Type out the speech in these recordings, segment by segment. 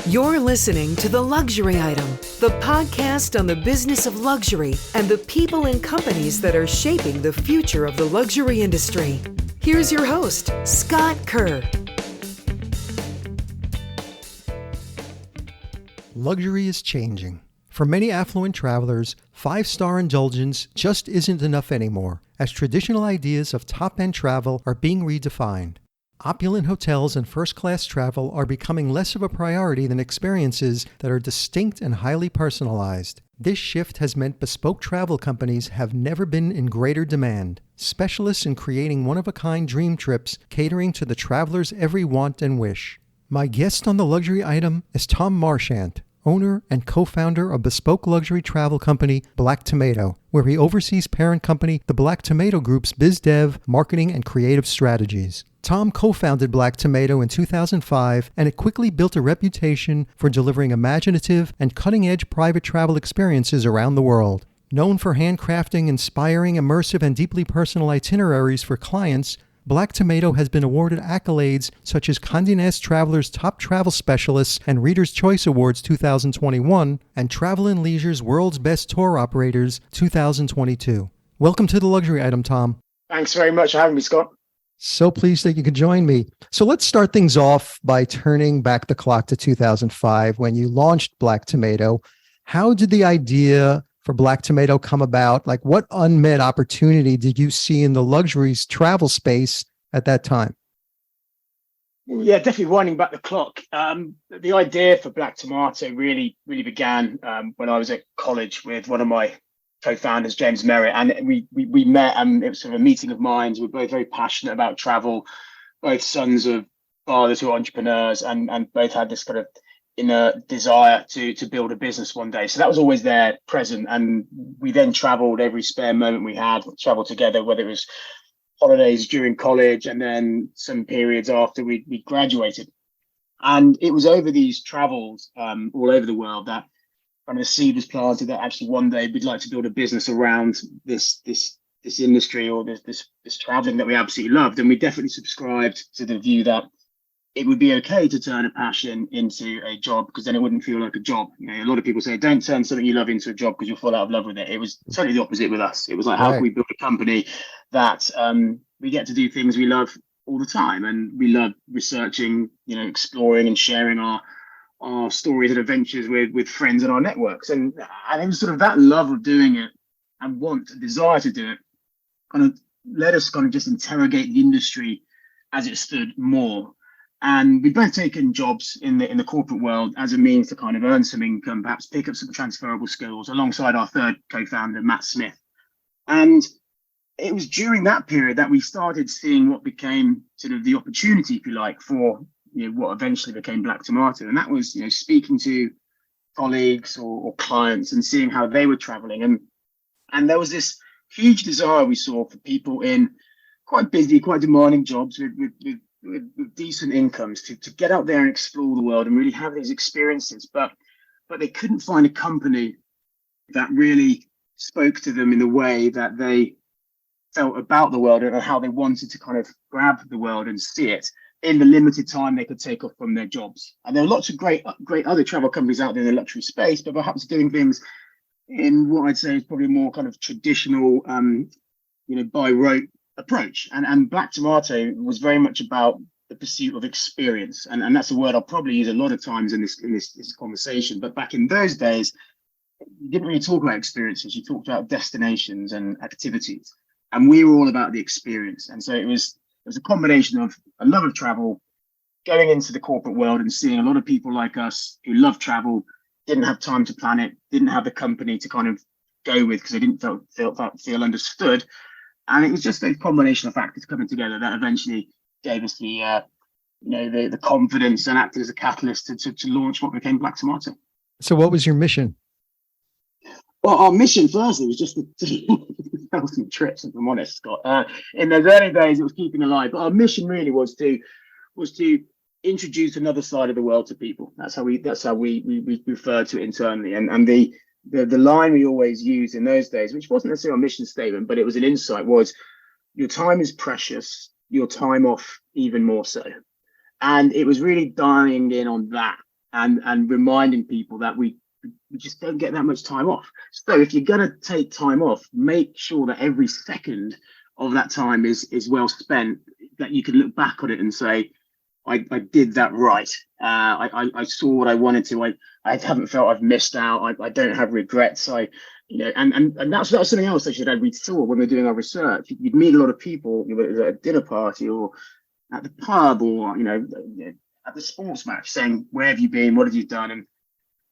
You're listening to The Luxury Item, the podcast on the business of luxury and the people and companies that are shaping the future of the luxury industry. Here's your host, Scott Kerr. Luxury is changing. For many affluent travelers, five-star indulgence just isn't enough anymore, as traditional ideas of top-end travel are being redefined. Opulent hotels and first-class travel are becoming less of a priority than experiences that are distinct and highly personalized. This shift has meant bespoke travel companies have never been in greater demand. Specialists in creating one-of-a-kind dream trips catering to the traveler's every want and wish. My guest on The Luxury Item is Tom Marchant, owner and co-founder of bespoke luxury travel company Black Tomato, where he oversees parent company the Black Tomato Group's biz dev, marketing, and creative strategies. Tom co-founded Black Tomato in 2005, and it quickly built a reputation for delivering imaginative and cutting-edge private travel experiences around the world. Known for handcrafting inspiring, immersive, and deeply personal itineraries for clients, Black Tomato has been awarded accolades such as Condé Nast Traveler's Top Travel Specialists and Reader's Choice Awards 2021 and Travel + Leisure's World's Best Tour Operators 2022. Welcome to The Luxury Item, Tom. Thanks very much for having me, Scott. So pleased that you could join me. So let's start things off by turning back the clock to 2005 when you launched Black Tomato. How did the idea for Black Tomato come about? Like, what unmet opportunity did you see in the luxuries travel space at that time? Yeah, definitely winding back the clock. The idea for Black Tomato really began when I was at college with one of my co-founders, James Merritt, and we met, and it was sort of a meeting of minds. We're both very passionate about travel, both sons of fathers who are entrepreneurs, and both had this kind of inner desire to build a business one day. So that was always there, present. And we then traveled every spare moment we had, traveled together, whether it was holidays during college and then some periods after we graduated. And it was over these travels all over the world that kind of the seed was planted that actually one day we'd like to build a business around this industry or this traveling that we absolutely loved. And we definitely subscribed to the view that it would be okay to turn a passion into a job, because then it wouldn't feel like a job. You know, a lot of people say, don't turn something you love into a job because you'll fall out of love with it. It was totally the opposite with us. It was like, how can we build a company that we get to do things we love all the time? And we love researching, exploring and sharing our stories and adventures with friends and our networks. And it was sort of that love of doing it and desire to do it kind of let us kind of just interrogate the industry as it stood more. And we've both taken jobs in the corporate world as a means to kind of earn some income, perhaps pick up some transferable skills alongside our third co-founder, Matt Smith. And it was during that period that we started seeing what became sort of the opportunity, if you like, for what eventually became Black Tomato. And that was, speaking to colleagues or clients and seeing how they were traveling. And there was this huge desire we saw for people in quite busy, quite demanding jobs with decent incomes to get out there and explore the world and really have these experiences, but they couldn't find a company that really spoke to them in the way that they felt about the world and how they wanted to kind of grab the world and see it in the limited time they could take off from their jobs. And there are lots of great other travel companies out there in the luxury space, but perhaps doing things in what I'd say is probably more kind of traditional, by rote approach. And Black Tomato was very much about the pursuit of experience. And that's a word I'll probably use a lot of times in this conversation. But back in those days, you didn't really talk about experiences. You talked about destinations and activities. And we were all about the experience. And so it was a combination of a love of travel, going into the corporate world and seeing a lot of people like us who love travel, didn't have time to plan it, didn't have the company to kind of go with because they didn't feel understood. And it was just a combination of factors coming together that eventually gave us the confidence and acted as a catalyst to launch what became Black Tomato. So what was your mission? Well, our mission firstly was just to sell some trips, if I'm honest, Scott. In those early days, it was keeping alive. But our mission really was to introduce another side of the world to people. That's how we refer to it internally. And the line we always used in those days, which wasn't necessarily a mission statement, but it was an insight, was your time is precious, your time off even more so. And it was really dialing in on that and reminding people that we just don't get that much time off. So if you're going to take time off, make sure that every second of that time is well spent, that you can look back on it and say, I did that right. I saw what I wanted to. I haven't felt I've missed out. I don't have regrets. And that's something else actually that we saw when we were doing our research. You'd meet a lot of people, at a dinner party or at the pub or at the sports match, saying, where have you been? What have you done? And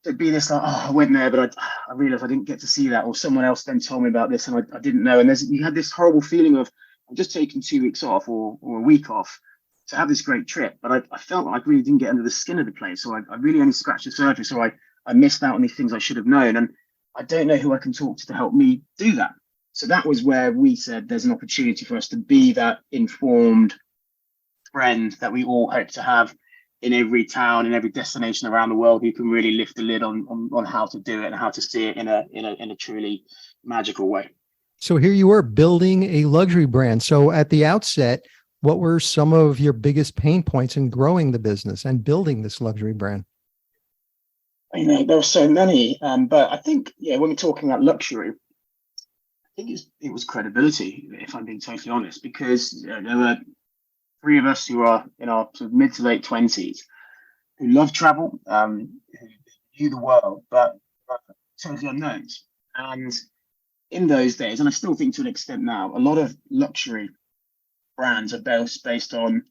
there'd be this like, I went there, but I realized I didn't get to see that, or someone else then told me about this and I didn't know. And you had this horrible feeling of, I'm just taking 2 weeks off or a week off to have this great trip, but I felt like I really didn't get under the skin of the place. So I really only scratched the surface. So I missed out on these things I should have known. And I don't know who I can talk to help me do that. So that was where we said there's an opportunity for us to be that informed friend that we all hope to have in every town, in every destination around the world, who can really lift the lid on how to do it and how to see it in a truly magical way. So here you were building a luxury brand. So at the outset, what were some of your biggest pain points in growing the business and building this luxury brand? There were so many, but I think, when we're talking about luxury, I think it was credibility, if I'm being totally honest, because there were 3 of us who are in our sort of mid to late 20s who love travel, who view the world, but totally unknowns. And in those days, and I still think to an extent now, a lot of luxury brands are based on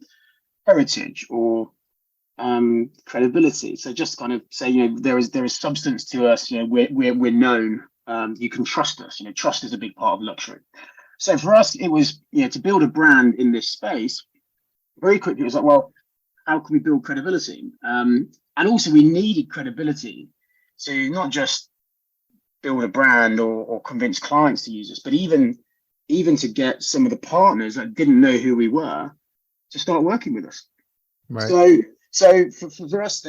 heritage or credibility. So just kind of say, there is substance to us. We're known. You can trust us. Trust is a big part of luxury. So for us, it was to build a brand in this space. Very quickly, it was like, well, how can we build credibility? And also, we needed credibility to not just build a brand or convince clients to use us, but even to get some of the partners that didn't know who we were to start working with us. Right. So for us,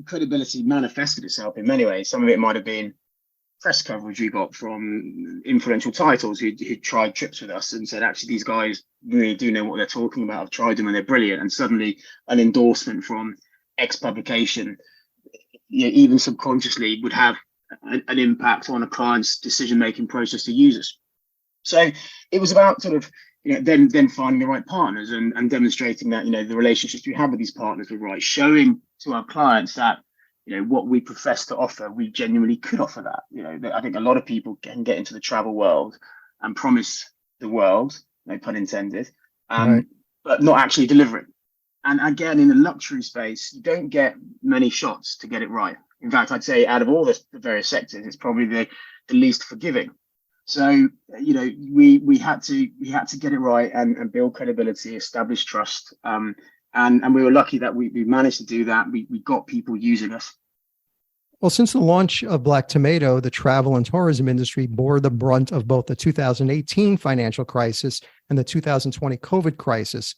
credibility manifested itself in many ways. Some of it might have been press coverage we got from influential titles who tried trips with us and said, actually, these guys really do know what they're talking about. I've tried them and they're brilliant. And suddenly an endorsement from X publication, even subconsciously, would have an impact on a client's decision-making process to use us. So it was about sort of, then finding the right partners and demonstrating that, the relationships we have with these partners were right, showing to our clients that, what we profess to offer, we genuinely could offer that. I think a lot of people can get into the travel world and promise the world, no pun intended, right, but not actually deliver it. And again, in the luxury space, you don't get many shots to get it right. In fact, I'd say out of all the various sectors, it's probably the least forgiving. So, we had to get it right and build credibility, establish trust. And we were lucky that we managed to do that. We got people using us. Well, since the launch of Black Tomato, the travel and tourism industry bore the brunt of both the 2018 financial crisis and the 2020 COVID crisis.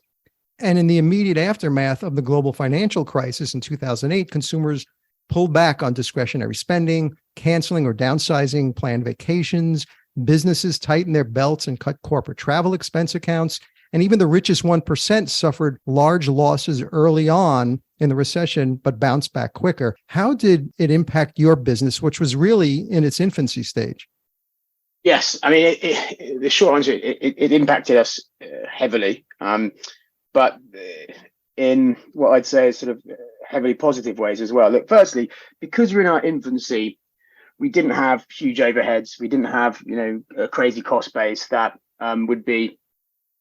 And in the immediate aftermath of the global financial crisis in 2008, consumers pulled back on discretionary spending, canceling or downsizing planned vacations. Businesses tightened their belts and cut corporate travel expense accounts. And even the richest 1% suffered large losses early on in the recession, but bounced back quicker. How did it impact your business, which was really in its infancy stage? Yes, I mean, the short answer, it impacted us heavily, but in what I'd say is sort of heavily positive ways as well. Look, firstly, because we're in our infancy, we didn't have huge overheads. We didn't have, a crazy cost base that would be,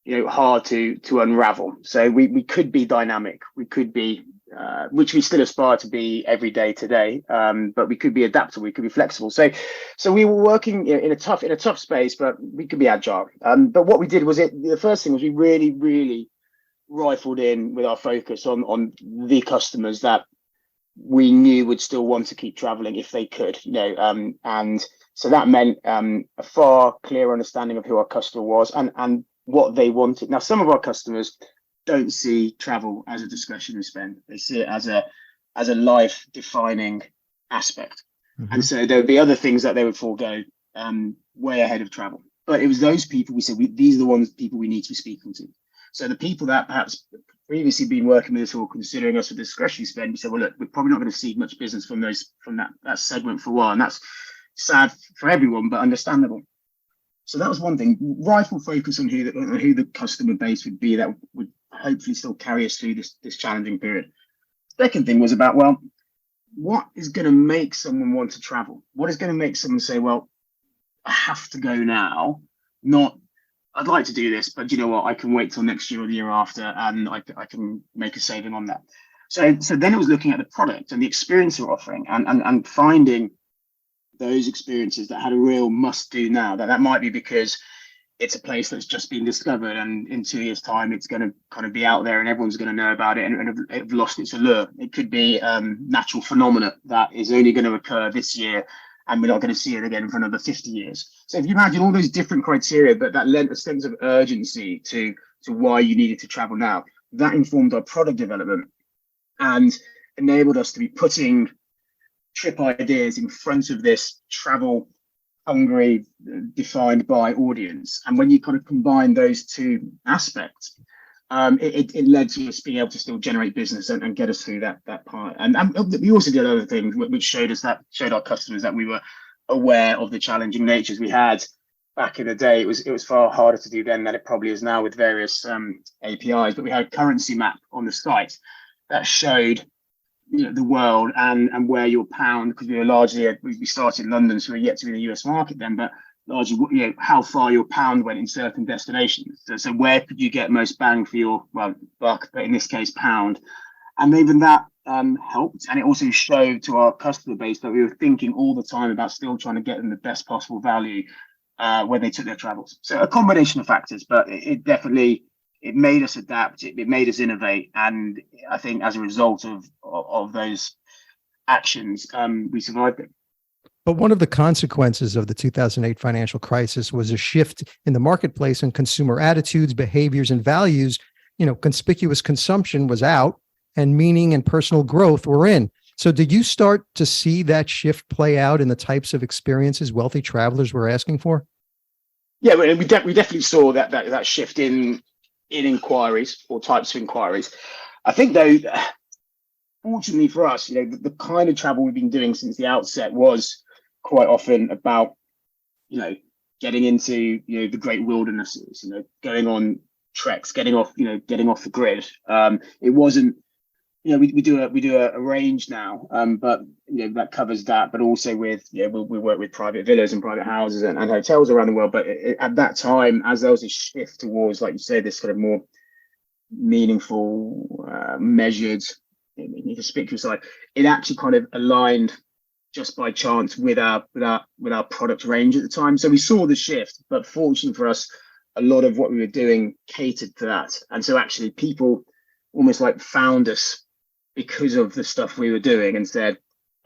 hard to unravel. So we could be dynamic. We could be, which we still aspire to be every day today. But we could be adaptable. We could be flexible. So we were working in a tough space, but we could be agile. But what we did was the first thing was we really, really rifled in with our focus on the customers that we knew would still want to keep traveling if they could, and so that meant a far clearer understanding of who our customer was and what they wanted. Now, some of our customers don't see travel as a discretionary spend; they see it as a life-defining aspect, and so there would be other things that they would forego way ahead of travel. But it was those people we said these are the people we need to be speaking to. So the people that perhaps previously been working with us or considering us for discretionary spend, we said, well, look, we're probably not going to see much business from that segment for a while. And that's sad for everyone, but understandable. So that was one thing. Rifle focus on who the customer base would be that would hopefully still carry us through this challenging period. Second thing was about, well, what is going to make someone want to travel? What is going to make someone say, well, I have to go now, not I'd like to do this, but you know what, I can wait till next year or the year after, and I can make a saving on that. So then it was looking at the product and the experience we're offering, and finding those experiences that had a real must do now. That might be because it's a place that's just been discovered, and in 2 years' time, it's going to kind of be out there and everyone's going to know about it and have lost its allure. It could be natural phenomena that is only going to occur this year, and we're not going to see it again for another 50 years. So if you imagine all those different criteria, but that lent a sense of urgency to why you needed to travel now, that informed our product development and enabled us to be putting trip ideas in front of this travel hungry, defined by audience. And when you kind of combine those two aspects, it led to us being able to still generate business and get us through that part. And we also did other things which showed our customers that we were aware of the challenging natures we had back in the day. It was far harder to do then than it probably is now with various APIs. But we had a currency map on the site that showed the world and where your pound, because we were largely we started in London, so we were yet to be in the US market then, but largely how far your pound went in certain destinations. So where could you get most bang for your buck, but in this case pound. And even that helped, and it also showed to our customer base that we were thinking all the time about still trying to get them the best possible value when they took their travels. So a combination of factors, but it definitely made us adapt, it made us innovate, and I think as a result of those actions, we survived it. But one of the consequences of the 2008 financial crisis was a shift in the marketplace and consumer attitudes, behaviors, and values. Conspicuous consumption was out and meaning and personal growth were in. So did you start to see that shift play out in the types of experiences wealthy travelers were asking for? Yeah, we definitely saw that shift in inquiries or types of inquiries. I think, though, fortunately for us, the kind of travel we've been doing since the outset was quite often about, getting into, the great wildernesses, going on treks, getting off the grid. It wasn't, we do a range now, but that covers that, but also with, we work with private villas and private houses and hotels around the world. But at that time, as there was a shift towards, like you say, this kind of more meaningful, measured, conspicuous side, it actually kind of aligned just by chance with our product range at the time. So we saw the shift, but fortunately for us, a lot of what we were doing catered to that. And so actually people almost like found us because of the stuff we were doing and said,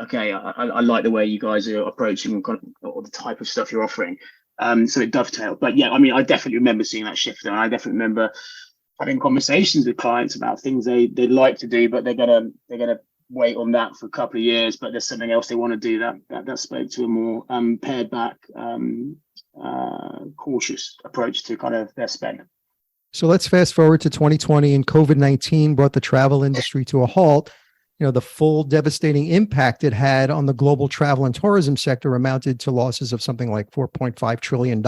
okay, I like the way you guys are approaching or the type of stuff you're offering. So it dovetailed. But yeah, I definitely remember seeing that shift. And I definitely remember having conversations with clients about things they'd like to do, but they're gonna wait on that for a couple of years, but there's something else they want to do that spoke to a more pared back, cautious approach to kind of their spend. So let's fast forward to 2020, and COVID-19 brought the travel industry to a halt. The full devastating impact it had on the global travel and tourism sector amounted to losses of something like $4.5 trillion.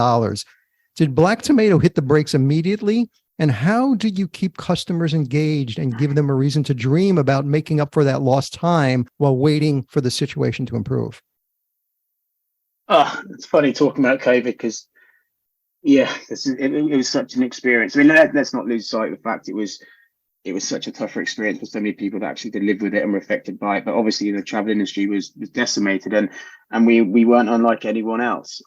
Did Black Tomato hit the brakes immediately? And how do you keep customers engaged and give them a reason to dream about making up for that lost time while waiting for the situation to improve? Oh, it's funny talking about COVID because, yeah, it was such an experience. Let's not lose sight of the fact it was such a tougher experience for so many people that actually did live with it and were affected by it. But obviously, the travel industry was decimated, and we weren't unlike anyone else.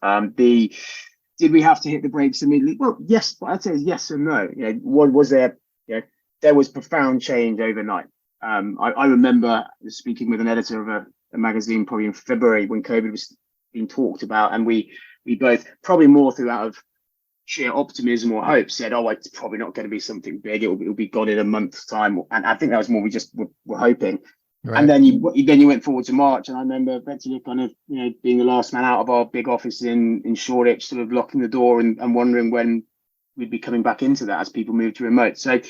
Did we have to hit the brakes immediately? Well, yes, what I'd say is yes and no. What was there? There was profound change overnight. I remember speaking with an editor of a magazine probably in February when COVID was being talked about, and we both, probably more throughout of sheer optimism or hope, said, "Oh, it's probably not going to be something big. It'll be gone in a month's time." And I think that was more we just were hoping. Right. And then you went forward to March, and I remember effectively kind of being the last man out of our big office in Shoreditch, sort of locking the door and wondering when we'd be coming back into that as people moved to remote. So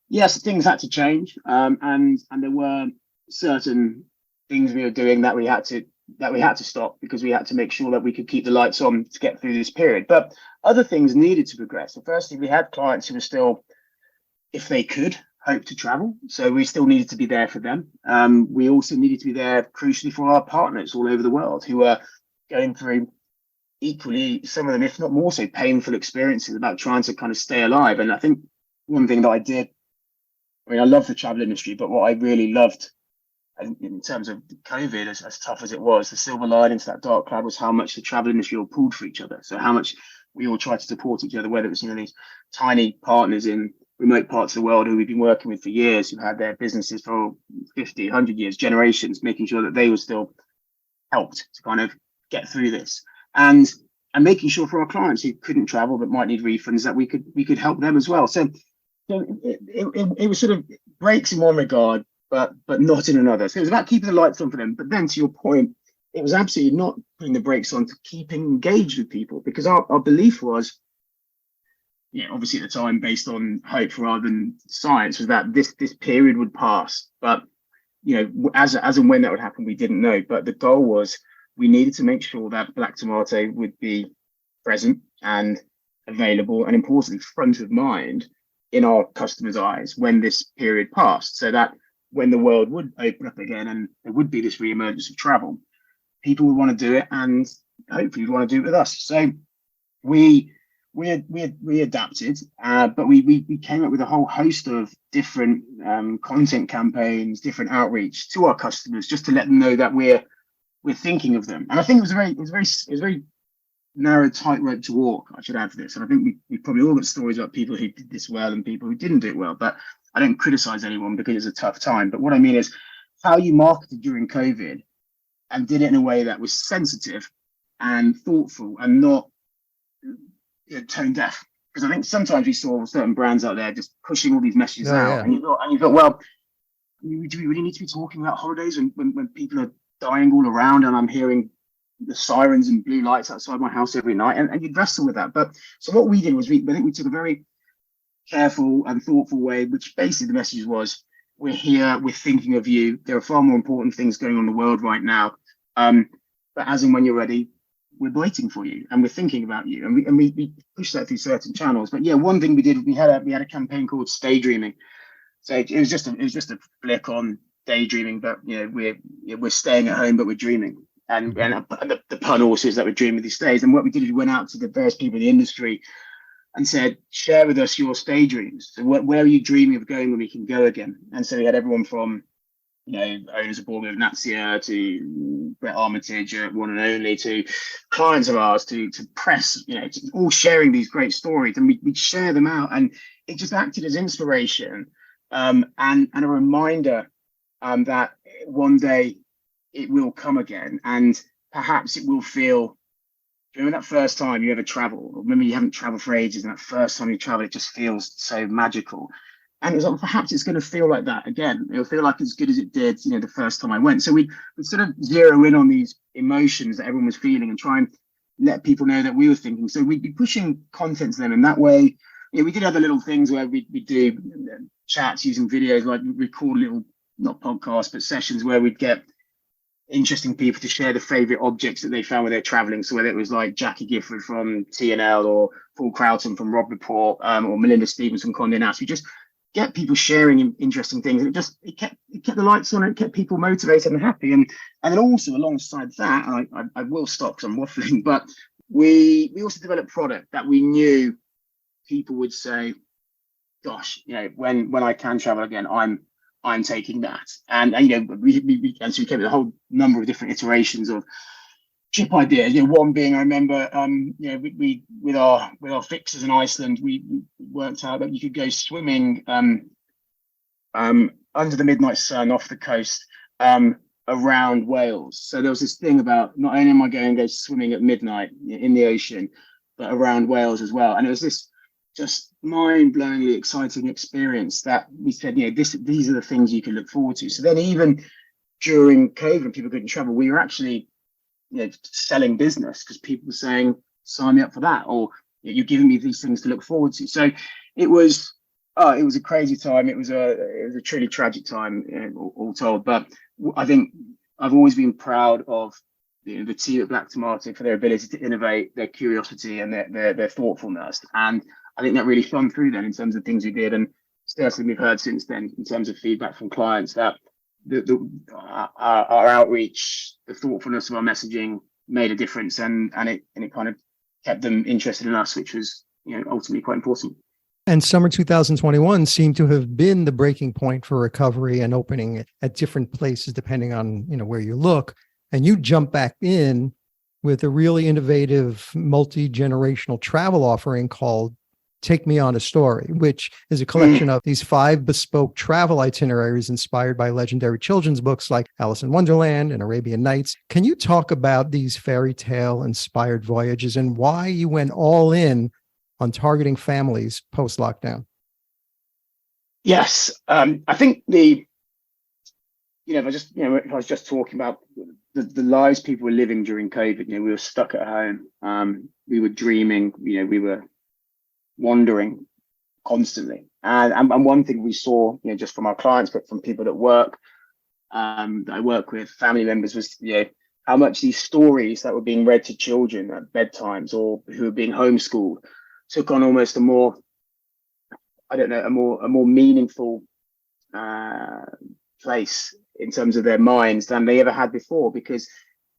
yes, things had to change, and there were certain things we were doing that we had to stop because we had to make sure that we could keep the lights on to get through this period. But other things needed to progress. So firstly, we had clients who were still, if they could, hope to travel. So we still needed to be there for them. We also needed to be there, crucially, for our partners all over the world who are going through equally, some of them, if not more so, painful experiences about trying to kind of stay alive. And I think one thing that I did, I mean, I love the travel industry, but what I really loved in terms of COVID, as tough as it was, the silver lining to that dark cloud was how much the travel industry all pulled for each other. So how much we all tried to support each other, whether it was, these tiny partners in remote parts of the world who we've been working with for years, who had their businesses for 50, 100 years, generations, making sure that they were still helped to kind of get through this. And making sure for our clients who couldn't travel but might need refunds that we could help them as well. So it was sort of breaks in one regard, but not in another. So it was about keeping the lights on for them. But then to your point, it was absolutely not putting the brakes on to keeping engaged with people, because our belief was, obviously at the time based on hope rather than science, was that this period would pass. But as and when that would happen, we didn't know. But the goal was we needed to make sure that Black Tomato would be present and available, and importantly, front of mind in our customers' eyes when this period passed, so that when the world would open up again and there would be this re-emergence of travel, people would want to do it, and hopefully would want to do it with us. So we adapted, but we came up with a whole host of different content campaigns, different outreach to our customers, just to let them know that we're thinking of them. And I think it was a very narrow tightrope to walk, I should add for this. And I think we probably all got stories about people who did this well and people who didn't do it well. But I don't criticize anyone because it's a tough time. But what I mean is how you marketed during COVID and did it in a way that was sensitive and thoughtful and not tone deaf. Because I think sometimes we saw certain brands out there just pushing all these messages out, yeah. and you thought, well, do we really need to be talking about holidays when people are dying all around and I'm hearing the sirens and blue lights outside my house every night, and you'd wrestle with that. But so what we did was I think we took a very careful and thoughtful way, which basically the message was, we're here, we're thinking of you. There are far more important things going on in the world right now. But as and when you're ready, we're waiting for you and we're thinking about you. And we pushed that through certain channels. But yeah, one thing we did, we had a campaign called Stay Dreaming. So it was just a flick on daydreaming, but we're staying at home, but we're dreaming. And the pun also is that we're dreaming these days. And what we did is we went out to the various people in the industry and said, share with us your stay dreams. So where are you dreaming of going when we can go again? And so we had everyone from, owners of Bournemouth, Natsia, to Brett Armitage, One and Only, to clients of ours, to press, all sharing these great stories. And we'd share them out. And it just acted as inspiration and a reminder that one day it will come again, and perhaps it will feel, remember that first time you ever travel, or maybe you haven't traveled for ages, and that first time you travel, it just feels so magical. And it's like, perhaps it's going to feel like that again. It'll feel like as good as it did, the first time I went. So we sort of zero in on these emotions that everyone was feeling and try and let people know that we were thinking. So we'd be pushing content to them in that way. We did other little things where we do chats using videos, like record little, not podcasts, but sessions where we'd get interesting people to share the favorite objects that they found when they're traveling. So whether it was like Jackie Gifford from TNL, or Paul Crowton from Rob Report, or Melinda Stevens from Condé Nast, we just get people sharing interesting things, and it kept the lights on, and it kept people motivated and happy. And then also alongside that, and I will stop because I'm waffling, but we also developed product that we knew people would say, gosh, when I can travel again, I'm taking that. And we came with a whole number of different iterations of trip ideas. One being, I remember, we with our fixers in Iceland, we worked out that you could go swimming under the midnight sun off the coast around Wales. So there was this thing about, not only am I going to go swimming at midnight in the ocean, but around Wales as well. And it was this just mind-blowingly exciting experience that we said, these are the things you can look forward to. So then even during COVID, when people couldn't travel, we were actually selling business, because people were saying, sign me up for that, or you're giving me these things to look forward to. So it was Oh, it was a crazy time. It was a truly tragic time, all told. But I think I've always been proud of the team at Black Tomato for their ability to innovate, their curiosity, and their thoughtfulness. And I think that really shone through then in terms of things we did, and certainly we've heard since then in terms of feedback from clients that our outreach, the thoughtfulness of our messaging made a difference, and it kind of kept them interested in us, which was ultimately quite important. And summer 2021 seemed to have been the breaking point for recovery and opening at different places, depending on, where you look. And you jump back in with a really innovative multi-generational travel offering called Take Me on a Story, which is a collection of these 5 bespoke travel itineraries inspired by legendary children's books like Alice in Wonderland and Arabian Nights. Can you talk about these fairy tale inspired voyages and why you went all in on targeting families post-lockdown? Yes, I think if I was just talking about the lives people were living during COVID, we were stuck at home, we were dreaming, we were wandering constantly, and one thing we saw, just from our clients, but from people that I work with, family members, was how much these stories that were being read to children at bedtimes or who were being homeschooled took on almost a more meaningful place in terms of their minds than they ever had before, because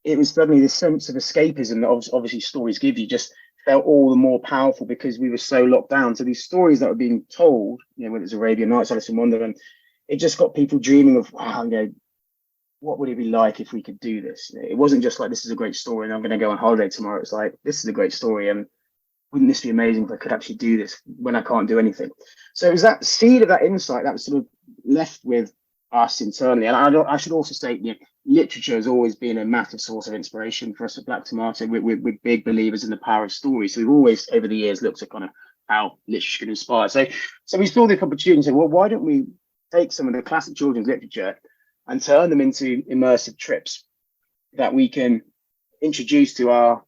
it was suddenly this sense of escapism that obviously stories give you just felt all the more powerful because we were so locked down. So these stories that were being told, whether it's Arabian Nights, Alice in Wonderland, it just got people dreaming of, wow, what would it be like if we could do this? It wasn't just like, this is a great story and I'm going to go on holiday tomorrow. It's like, this is a great story, and wouldn't this be amazing if I could actually do this when I can't do anything? So it was that seed of that insight that was sort of left with us internally. And I should also say, literature has always been a massive source of inspiration for us at Black Tomato. We're big believers in the power of story. So we've always, over the years, looked at kind of how literature can inspire. So we saw the opportunity and said, well, why don't we take some of the classic children's literature and turn them into immersive trips that we can introduce to our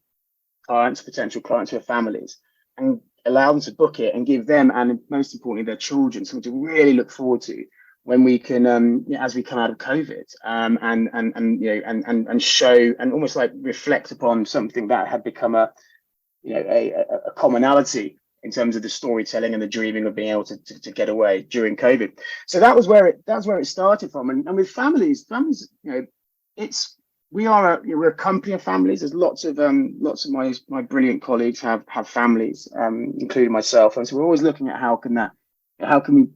clients, potential clients, who are families, and allow them to book it and give them, and most importantly, their children, something to really look forward to when we can, as we come out of COVID, and show and almost like reflect upon something that had become a commonality in terms of the storytelling and the dreaming of being able to get away during COVID. So that's where it started from, and with families, we're a company of families. There's lots of my brilliant colleagues have families, including myself, and so we're always looking at how can we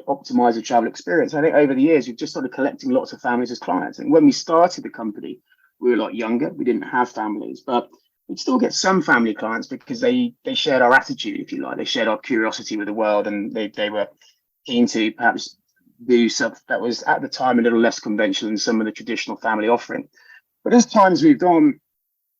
optimize the travel experience. I think over the years we've just started collecting lots of families as clients. And when we started the company, we were a lot younger. We didn't have families, but we'd still get some family clients because they shared our attitude, if you like. They shared our curiosity with the world, and they were keen to perhaps do stuff that was at the time a little less conventional than some of the traditional family offering. But as time's moved on,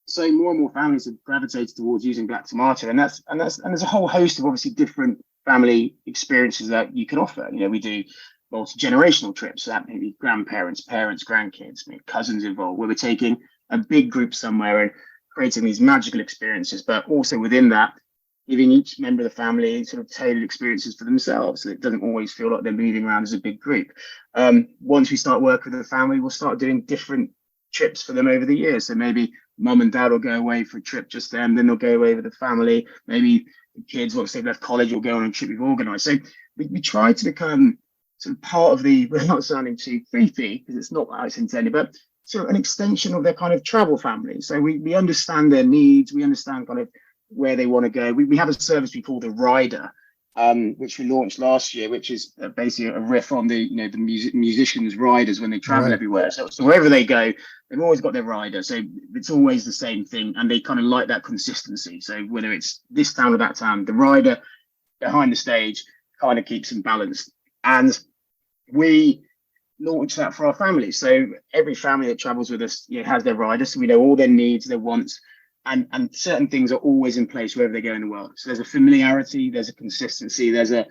so more and more families have gravitated towards using Black Tomato, and there's a whole host of obviously different family experiences that you can offer. We do multi-generational trips, so that may be grandparents, parents, grandkids, maybe cousins involved, where we're taking a big group somewhere and creating these magical experiences, but also within that, giving each member of the family sort of tailored experiences for themselves, so it doesn't always feel like they're moving around as a big group. Once we start working with the family, we'll start doing different trips for them over the years. So maybe mum and dad will go away for a trip just then they'll go away with the family. Maybe the kids, once they've left college, will go on a trip we've organised. So we try to become sort of part of we're not sounding too creepy because it's not how it's intended, but sort of an extension of their kind of travel family. So we understand their needs, we understand kind of where they want to go. We have a service we call the Rider, which we launched last year, which is basically a riff on the musicians' riders when they travel everywhere. So wherever they go, they've always got their rider. So it's always the same thing, and they kind of like that consistency. So whether it's this town or that town, the rider behind the stage kind of keeps them balanced. And we launch that for our families. So every family that travels with us has their rider, so we know all their needs, their wants, and certain things are always in place wherever they go in the world. So there's a familiarity, there's a consistency, there's an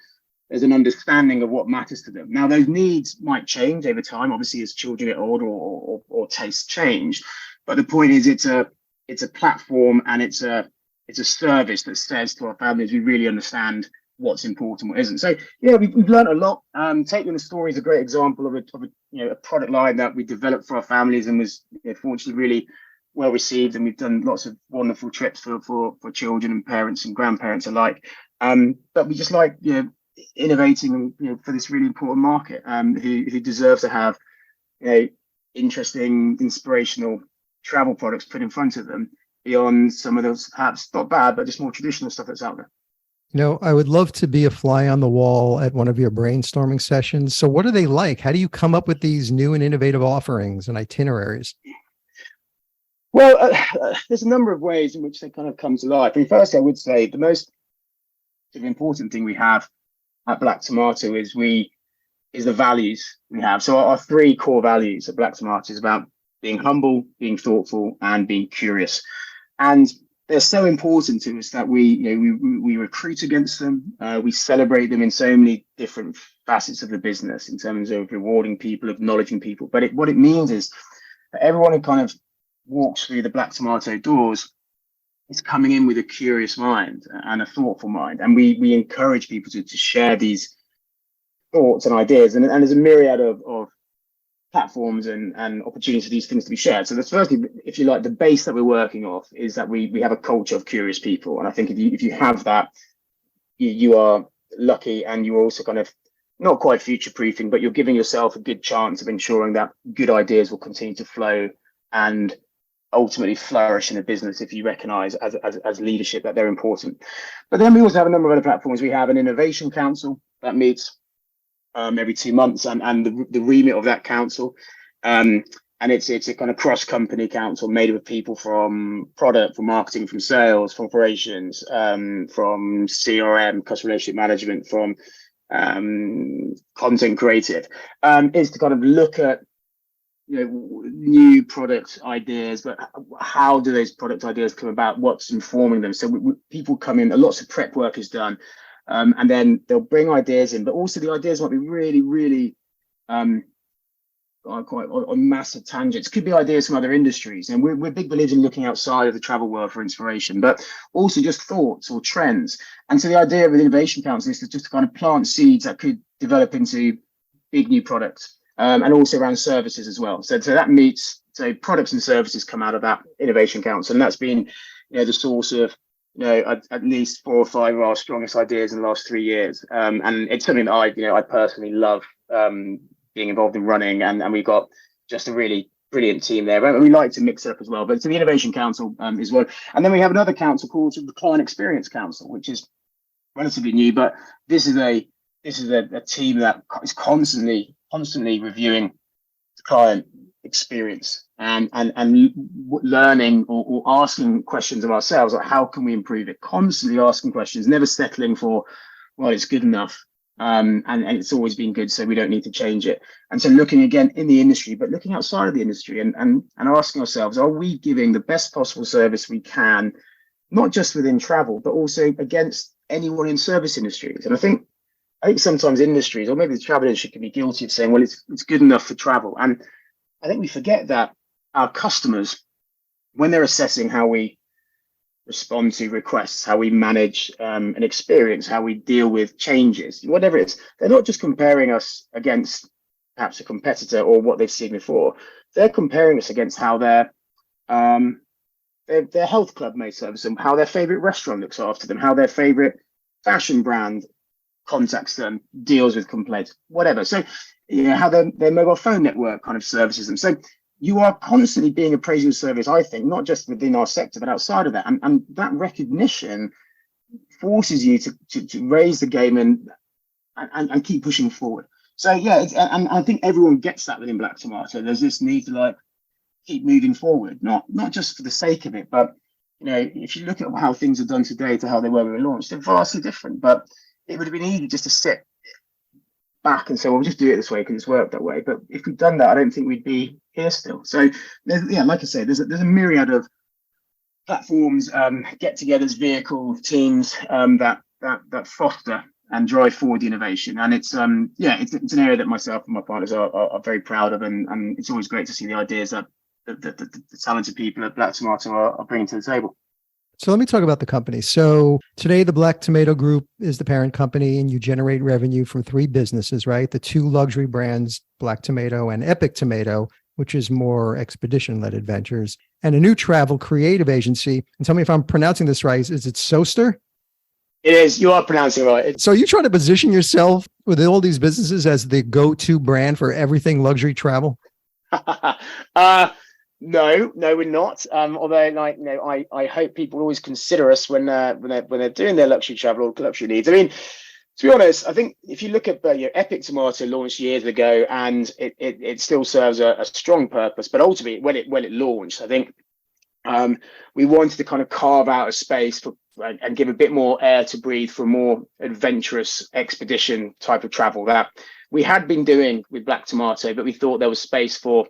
understanding of what matters to them. Now those needs might change over time, obviously, as children get older or tastes change. But the point is, it's a platform, and it's a service that says to our families, we really understand what's important, what isn't. So yeah, we've learned a lot. Taking the Story is a great example of a product line that we developed for our families and was fortunately really well received. And we've done lots of wonderful trips for children and parents and grandparents alike. But we just like innovating for this really important market who deserve to have interesting, inspirational travel products put in front of them beyond some of those perhaps not bad, but just more traditional stuff that's out there. I would love to be a fly on the wall at one of your brainstorming sessions. So what are they like? How do you come up with these new and innovative offerings and itineraries? Well, there's a number of ways in which they kind of come to life. And first, I would say the most important thing we have at Black Tomato is the values we have. So our three core values at Black Tomato is about being humble, being thoughtful, and being curious. And they're so important to us that we recruit against them. We celebrate them in so many different facets of the business in terms of rewarding people, acknowledging people. But what it means is that everyone who kind of walks through the Black Tomato doors is coming in with a curious mind and a thoughtful mind. And we encourage people to share these thoughts and ideas. And there's a myriad of platforms and opportunities for these things to be shared. So that's firstly, if you like, the base that we're working off is that we have a culture of curious people. And I think if you have that, you are lucky, and you're also kind of not quite future proofing, but you're giving yourself a good chance of ensuring that good ideas will continue to flow and ultimately flourish in a business if you recognize as leadership that they're important. But then we also have a number of other platforms. We have an innovation council that meets every 2 months, and the remit of that council, and it's a kind of cross-company council made up of people from product, from marketing, from sales, from operations, from CRM, customer relationship management, from content creative, is to kind of look at new product ideas, but how do those product ideas come about? What's informing them? So people come in, lots of prep work is done. And then they'll bring ideas in, but also the ideas might be really, really quite on massive tangents. Could be ideas from other industries, and we're big believers in looking outside of the travel world for inspiration, but also just thoughts or trends. And so the idea of an innovation council is to just kind of plant seeds that could develop into big new products, and also around services as well. So that meets, so products and services come out of that innovation council, and that's been the source of at least 4 or 5 of our strongest ideas in the last 3 years. And it's something that I personally love being involved in running, and we've got just a really brilliant team there. But we like to mix it up as well. But so the Innovation Council is one. And then we have another council called the Client Experience Council, which is relatively new, but this is a team that is constantly reviewing the client experience and learning or asking questions of ourselves, like how can we improve it, constantly asking questions, never settling for, well, it's good enough, and it's always been good, so we don't need to change it. And so looking again in the industry, but looking outside of the industry and asking ourselves, are we giving the best possible service we can, not just within travel, but also against anyone in service industries? And I think sometimes industries, or maybe the travel industry, can be guilty of saying, well, it's good enough for travel. And I think we forget that our customers, when they're assessing how we respond to requests, how we manage an experience, how we deal with changes, whatever it is, they're not just comparing us against perhaps a competitor or what they've seen before. They're comparing us against how their health club may service them, how their favorite restaurant looks after them, how their favorite fashion brand contacts them, deals with complaints, whatever. So how their mobile phone network kind of services them. So you are constantly being appraised of service, I think, not just within our sector, but outside of that. And that recognition forces you to raise the game and keep pushing forward. So and I think everyone gets that within Black Tomato. There's this need to keep moving forward, not just for the sake of it, but if you look at how things are done today to how they were when we were launched, they're vastly different. But it would have been easy just to sit back and say, well, we'll just do it this way because it's worked that way. But if we'd done that, I don't think we'd be here still. So like I say, there's a myriad of platforms, get-togethers, vehicle teams that foster and drive forward the innovation. And it's an area that myself and my partners are very proud of, and it's always great to see the ideas that the talented people at Black Tomato are bringing to the table. So let me talk about the company. So today, the Black Tomato Group is the parent company, and you generate revenue from three businesses, right? The two luxury brands, Black Tomato and Epic Tomato, which is more expedition-led adventures, and a new travel creative agency. And tell me if I'm pronouncing this right. Is it Soster? It is. You are pronouncing it right. So you trying to position yourself with all these businesses as the go-to brand for everything luxury travel? No, we're not. Although, I hope people always consider us when they're doing their luxury travel or luxury needs. I mean, to be honest, I think if you look at Epic Tomato launched years ago, and it still serves a strong purpose. But ultimately, when it launched, I think we wanted to kind of carve out a space for and give a bit more air to breathe for more adventurous expedition type of travel that we had been doing with Black Tomato, but we thought there was space for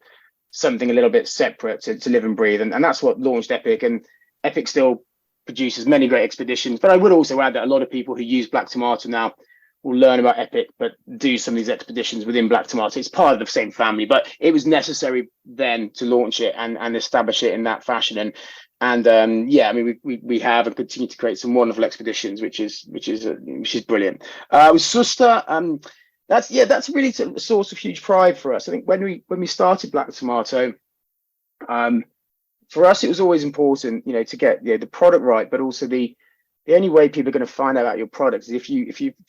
something a little bit separate to live and breathe. And that's what launched Epic. And Epic still produces many great expeditions. But I would also add that a lot of people who use Black Tomato now will learn about Epic, but do some of these expeditions within Black Tomato. It's part of the same family, but it was necessary then to launch it and establish it in that fashion. And I mean, we have and continue to create some wonderful expeditions, which is brilliant. With Suster, that's really a source of huge pride for us. I think when we started Black Tomato, for us it was always important, to get the product right, but also the only way people are going to find out about your products is if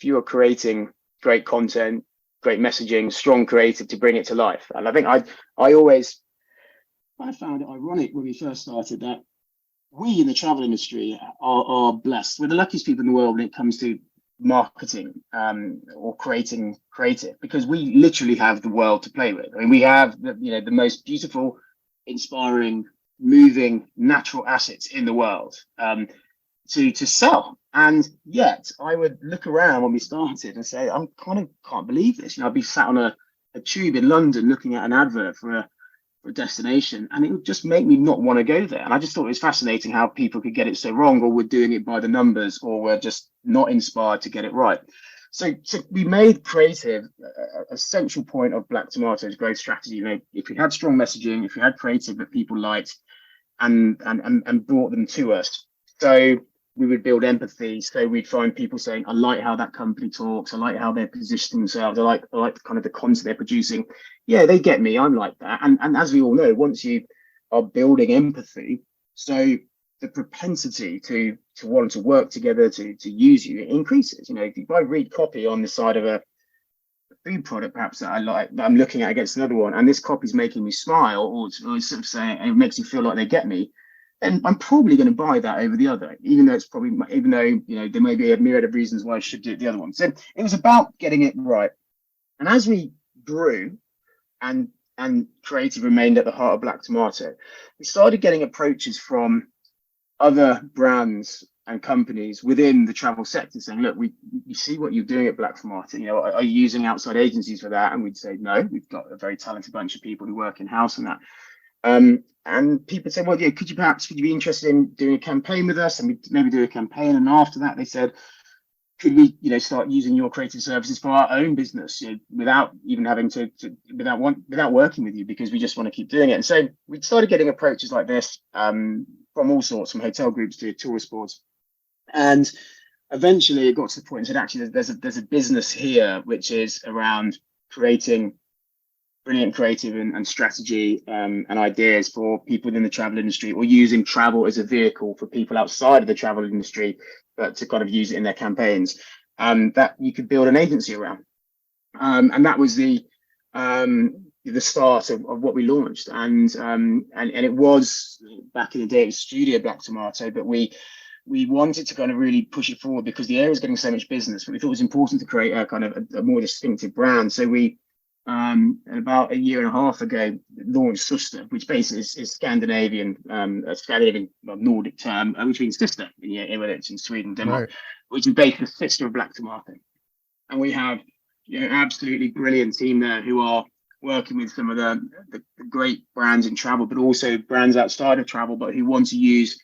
you are creating great content, great messaging, strong creative to bring it to life. And I think I found it ironic when we first started that we in the travel industry are blessed. We're the luckiest people in the world when it comes to marketing or creating creative, because we literally have the world to play with. I mean, we have the most beautiful, inspiring, moving natural assets in the world to sell. And yet I would look around when we started and say, I kind of can't believe this. I'd be sat on a tube in London looking at an advert for a destination, and it would just make me not want to go there. And I just thought it was fascinating how people could get it so wrong, or were doing it by the numbers, or were just not inspired to get it right. So we made creative a central point of Black Tomato's growth strategy. If we had strong messaging, if we had creative that people liked and brought them to us, so we would build empathy. So we'd find people saying, I like how that company talks. I like how they're positioning themselves. I like kind of the content they're producing. Yeah, they get me. I'm like that. And as we all know, once you are building empathy, so the propensity to want to work together, to use you, it increases. If I read copy on the side of a food product, perhaps that I like, that I'm looking at against another one, and this copy is making me smile, or sort of saying, and it makes me feel like they get me, then I'm probably going to buy that over the other, even though there may be a myriad of reasons why I should do the other one. So it was about getting it right. And as we grew and creative remained at the heart of Black Tomato, we started getting approaches from other brands and companies within the travel sector saying, look, we see what you're doing at Black Tomato. Are you using outside agencies for that? And we'd say, no, we've got a very talented bunch of people who work in-house on that. And people said, well, yeah, could you be interested in doing a campaign with us? And we'd maybe do a campaign. And after that, they said, could we, start using your creative services for our own business, without even having without working with you, because we just want to keep doing it. And so we started getting approaches like this from all sorts, from hotel groups to tourist boards. And eventually it got to the point and said, actually, there's a business here which is around creating brilliant creative and strategy and ideas for people within the travel industry, or using travel as a vehicle for people outside of the travel industry, but to kind of use it in their campaigns, that you could build an agency around. And that was the start of what we launched. And it was, back in the day, it was Studio Black Tomato, but we wanted to kind of really push it forward because the area was getting so much business, but we thought it was important to create a kind of a more distinctive brand. So we, about a year and a half ago, launched Suster, which basically is Scandinavian, a Scandinavian Nordic term, which means sister whether it's in Sweden, Denmark, right, which is basically the sister of Black Tomato. And we have absolutely brilliant team there who are working with some of the great brands in travel, but also brands outside of travel, but who want to use,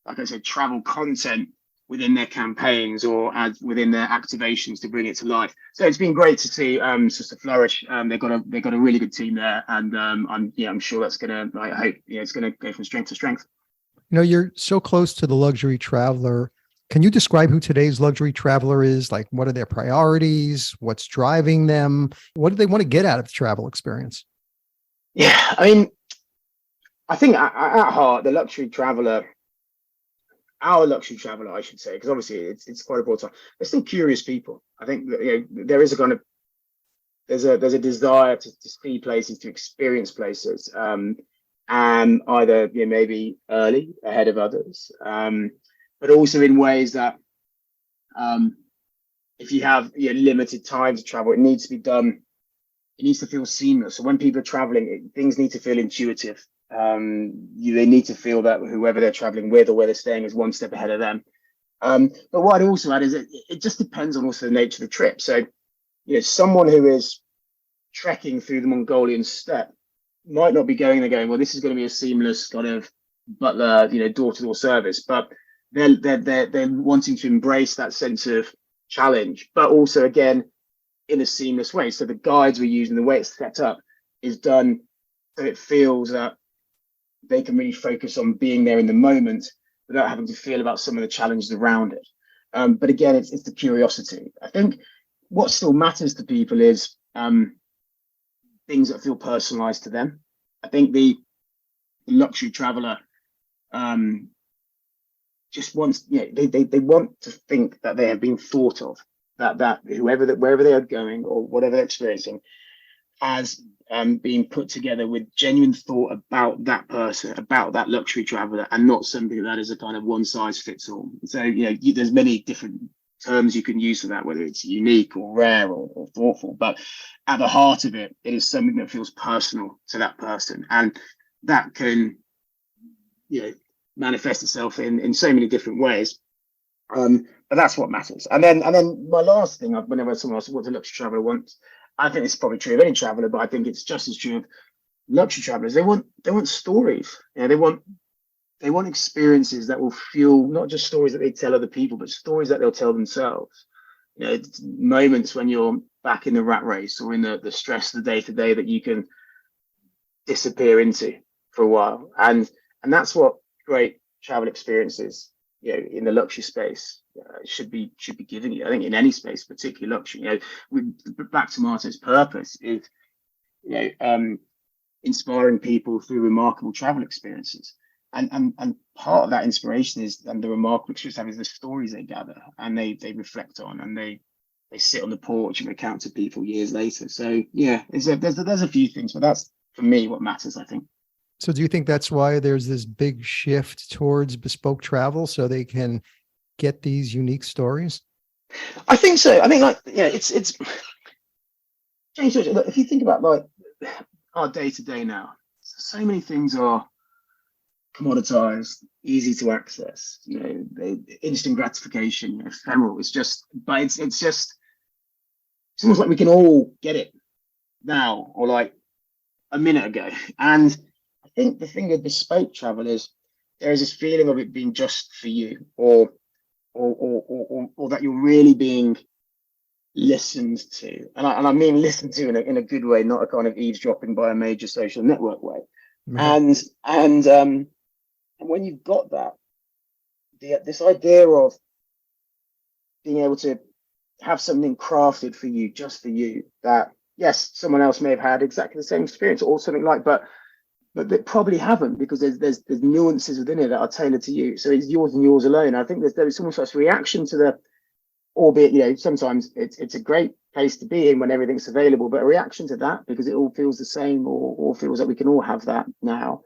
like I said, travel content within their campaigns or within their activations to bring it to life. So it's been great to see Sister flourish. They've got a really good team there, and I'm sure that's gonna. I hope it's gonna go from strength to strength. You're so close to the luxury traveler. Can you describe who today's luxury traveler is? Like, what are their priorities? What's driving them? What do they want to get out of the travel experience? Yeah, I mean, I think at heart, our luxury traveler, I should say, because obviously it's quite a broad time. They're still curious people. I think that, there is a kind of there's a desire to see places, to experience places, and either maybe early ahead of others, but also in ways that if you have limited time to travel, it needs to be done. It needs to feel seamless. So when people are traveling, things need to feel intuitive. They need to feel that whoever they're traveling with or where they're staying is one step ahead of them. But what I'd also add is it just depends on also the nature of the trip. So, someone who is trekking through the Mongolian steppe might not be going there going, well, this is going to be a seamless kind of butler, door-to-door service, but they're wanting to embrace that sense of challenge, but also again in a seamless way. So the guides we're using, the way it's set up, is done so it feels that they can really focus on being there in the moment without having to feel about some of the challenges around it. But again, it's the curiosity. I think what still matters to people is things that feel personalized to them. I think the luxury traveler just wants, they want to think that they have been thought of, that wherever they are going or whatever they're experiencing has been put together with genuine thought about that person, about that luxury traveler, and not something that is a kind of one size fits all. So there's many different terms you can use for that, whether it's unique or rare or thoughtful, but at the heart of it, it is something that feels personal to that person, and that can manifest itself in so many different ways. But that's what matters. And then my last thing, whenever someone asks what the luxury traveler wants, I think it's probably true of any traveler, but I think it's just as true of luxury travelers. They want stories. They want experiences that will fuel not just stories that they tell other people, but stories that they'll tell themselves. It's moments when you're back in the rat race or in the stress of the day to day that you can disappear into for a while. And that's what great travel experiences, in the luxury space, should be giving you. I think in any space, particularly luxury. Back to Martin's purpose is, inspiring people through remarkable travel experiences. And part of that inspiration is, and the remarkable experience have, is the stories they gather and they reflect on, and they sit on the porch and recount to people years later. So there's a few things, but that's for me what matters, I think. So do you think that's why there's this big shift towards bespoke travel, so they can get these unique stories? I think so. I mean, it's changed. Look, if you think about our day to day now, so many things are commoditized, easy to access. Instant gratification, ephemeral. It's almost like we can all get it now or like a minute ago. And I think the thing with bespoke travel is there is this feeling of it being just for you, or that you're really being listened to, and I mean listened to in a good way, not a kind of eavesdropping by a major social network way. Mm-hmm. And when you've got that, this idea of being able to have something crafted for you, just for you, that yes, someone else may have had exactly the same experience or something but they probably haven't, because there's nuances within it that are tailored to you. So it's yours and yours alone. I think there's almost such a reaction to the, albeit, sometimes it's a great place to be in when everything's available, but a reaction to that because it all feels the same or feels like we can all have that now.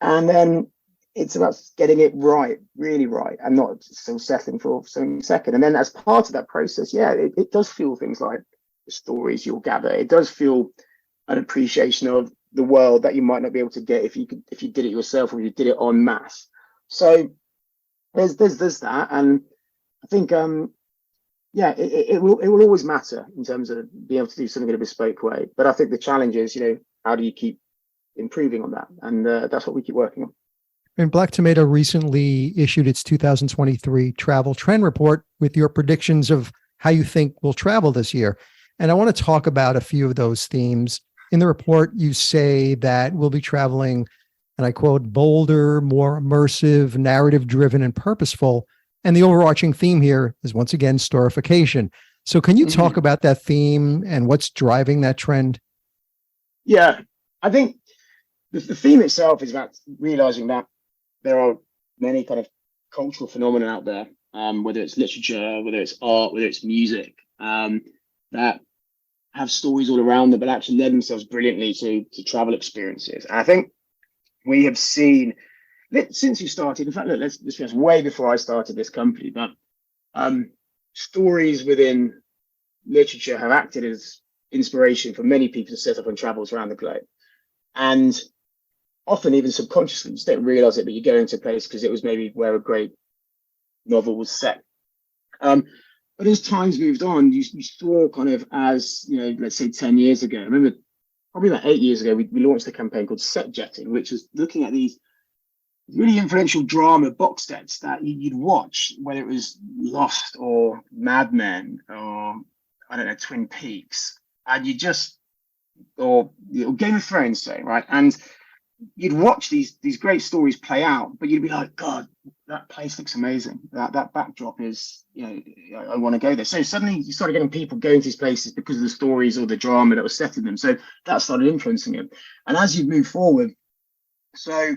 And then it's about getting it right, really right, and not still settling for something second. And then as part of that process, it does feel things like the stories you'll gather. It does feel an appreciation of the world that you might not be able to get if you did it yourself or you did it en masse. So there's that, and I think it will always matter in terms of being able to do something in a bespoke way. But I think the challenge is, how do you keep improving on that? And that's what we keep working on. And Black Tomato recently issued its 2023 travel trend report with your predictions of how you think we'll travel this year. And I want to talk about a few of those themes. In the report, you say that we'll be traveling, and I quote, bolder, more immersive, narrative-driven, and purposeful. And the overarching theme here is, once again, storification. So can you talk about that theme and what's driving that trend? Yeah, I think the theme itself is about realizing that there are many kind of cultural phenomena out there, whether it's literature, whether it's art, whether it's music, that have stories all around them, but actually lend themselves brilliantly to travel experiences. And I think we have seen, since you started, in fact, look, let's be honest, way before I started this company, but stories within literature have acted as inspiration for many people to set up on travels around the globe. And often even subconsciously, you just don't realize it, but you go into a place because it was maybe where a great novel was set. But as time's moved on, you saw kind of, as, you know, let's say 10 years ago, I remember probably about 8 years ago, we launched a campaign called Set Jetting, which was looking at these really influential drama box sets that you'd watch, whether it was Lost or Mad Men or, I don't know, Twin Peaks, and you just, or Game of Thrones, say, right? And you'd watch these great stories play out, but you'd be like, God, that place looks amazing. That backdrop is, you know, I want to go there. So suddenly you started getting people going to these places because of the stories or the drama that was set in them. So that started influencing it. And as you move forward, so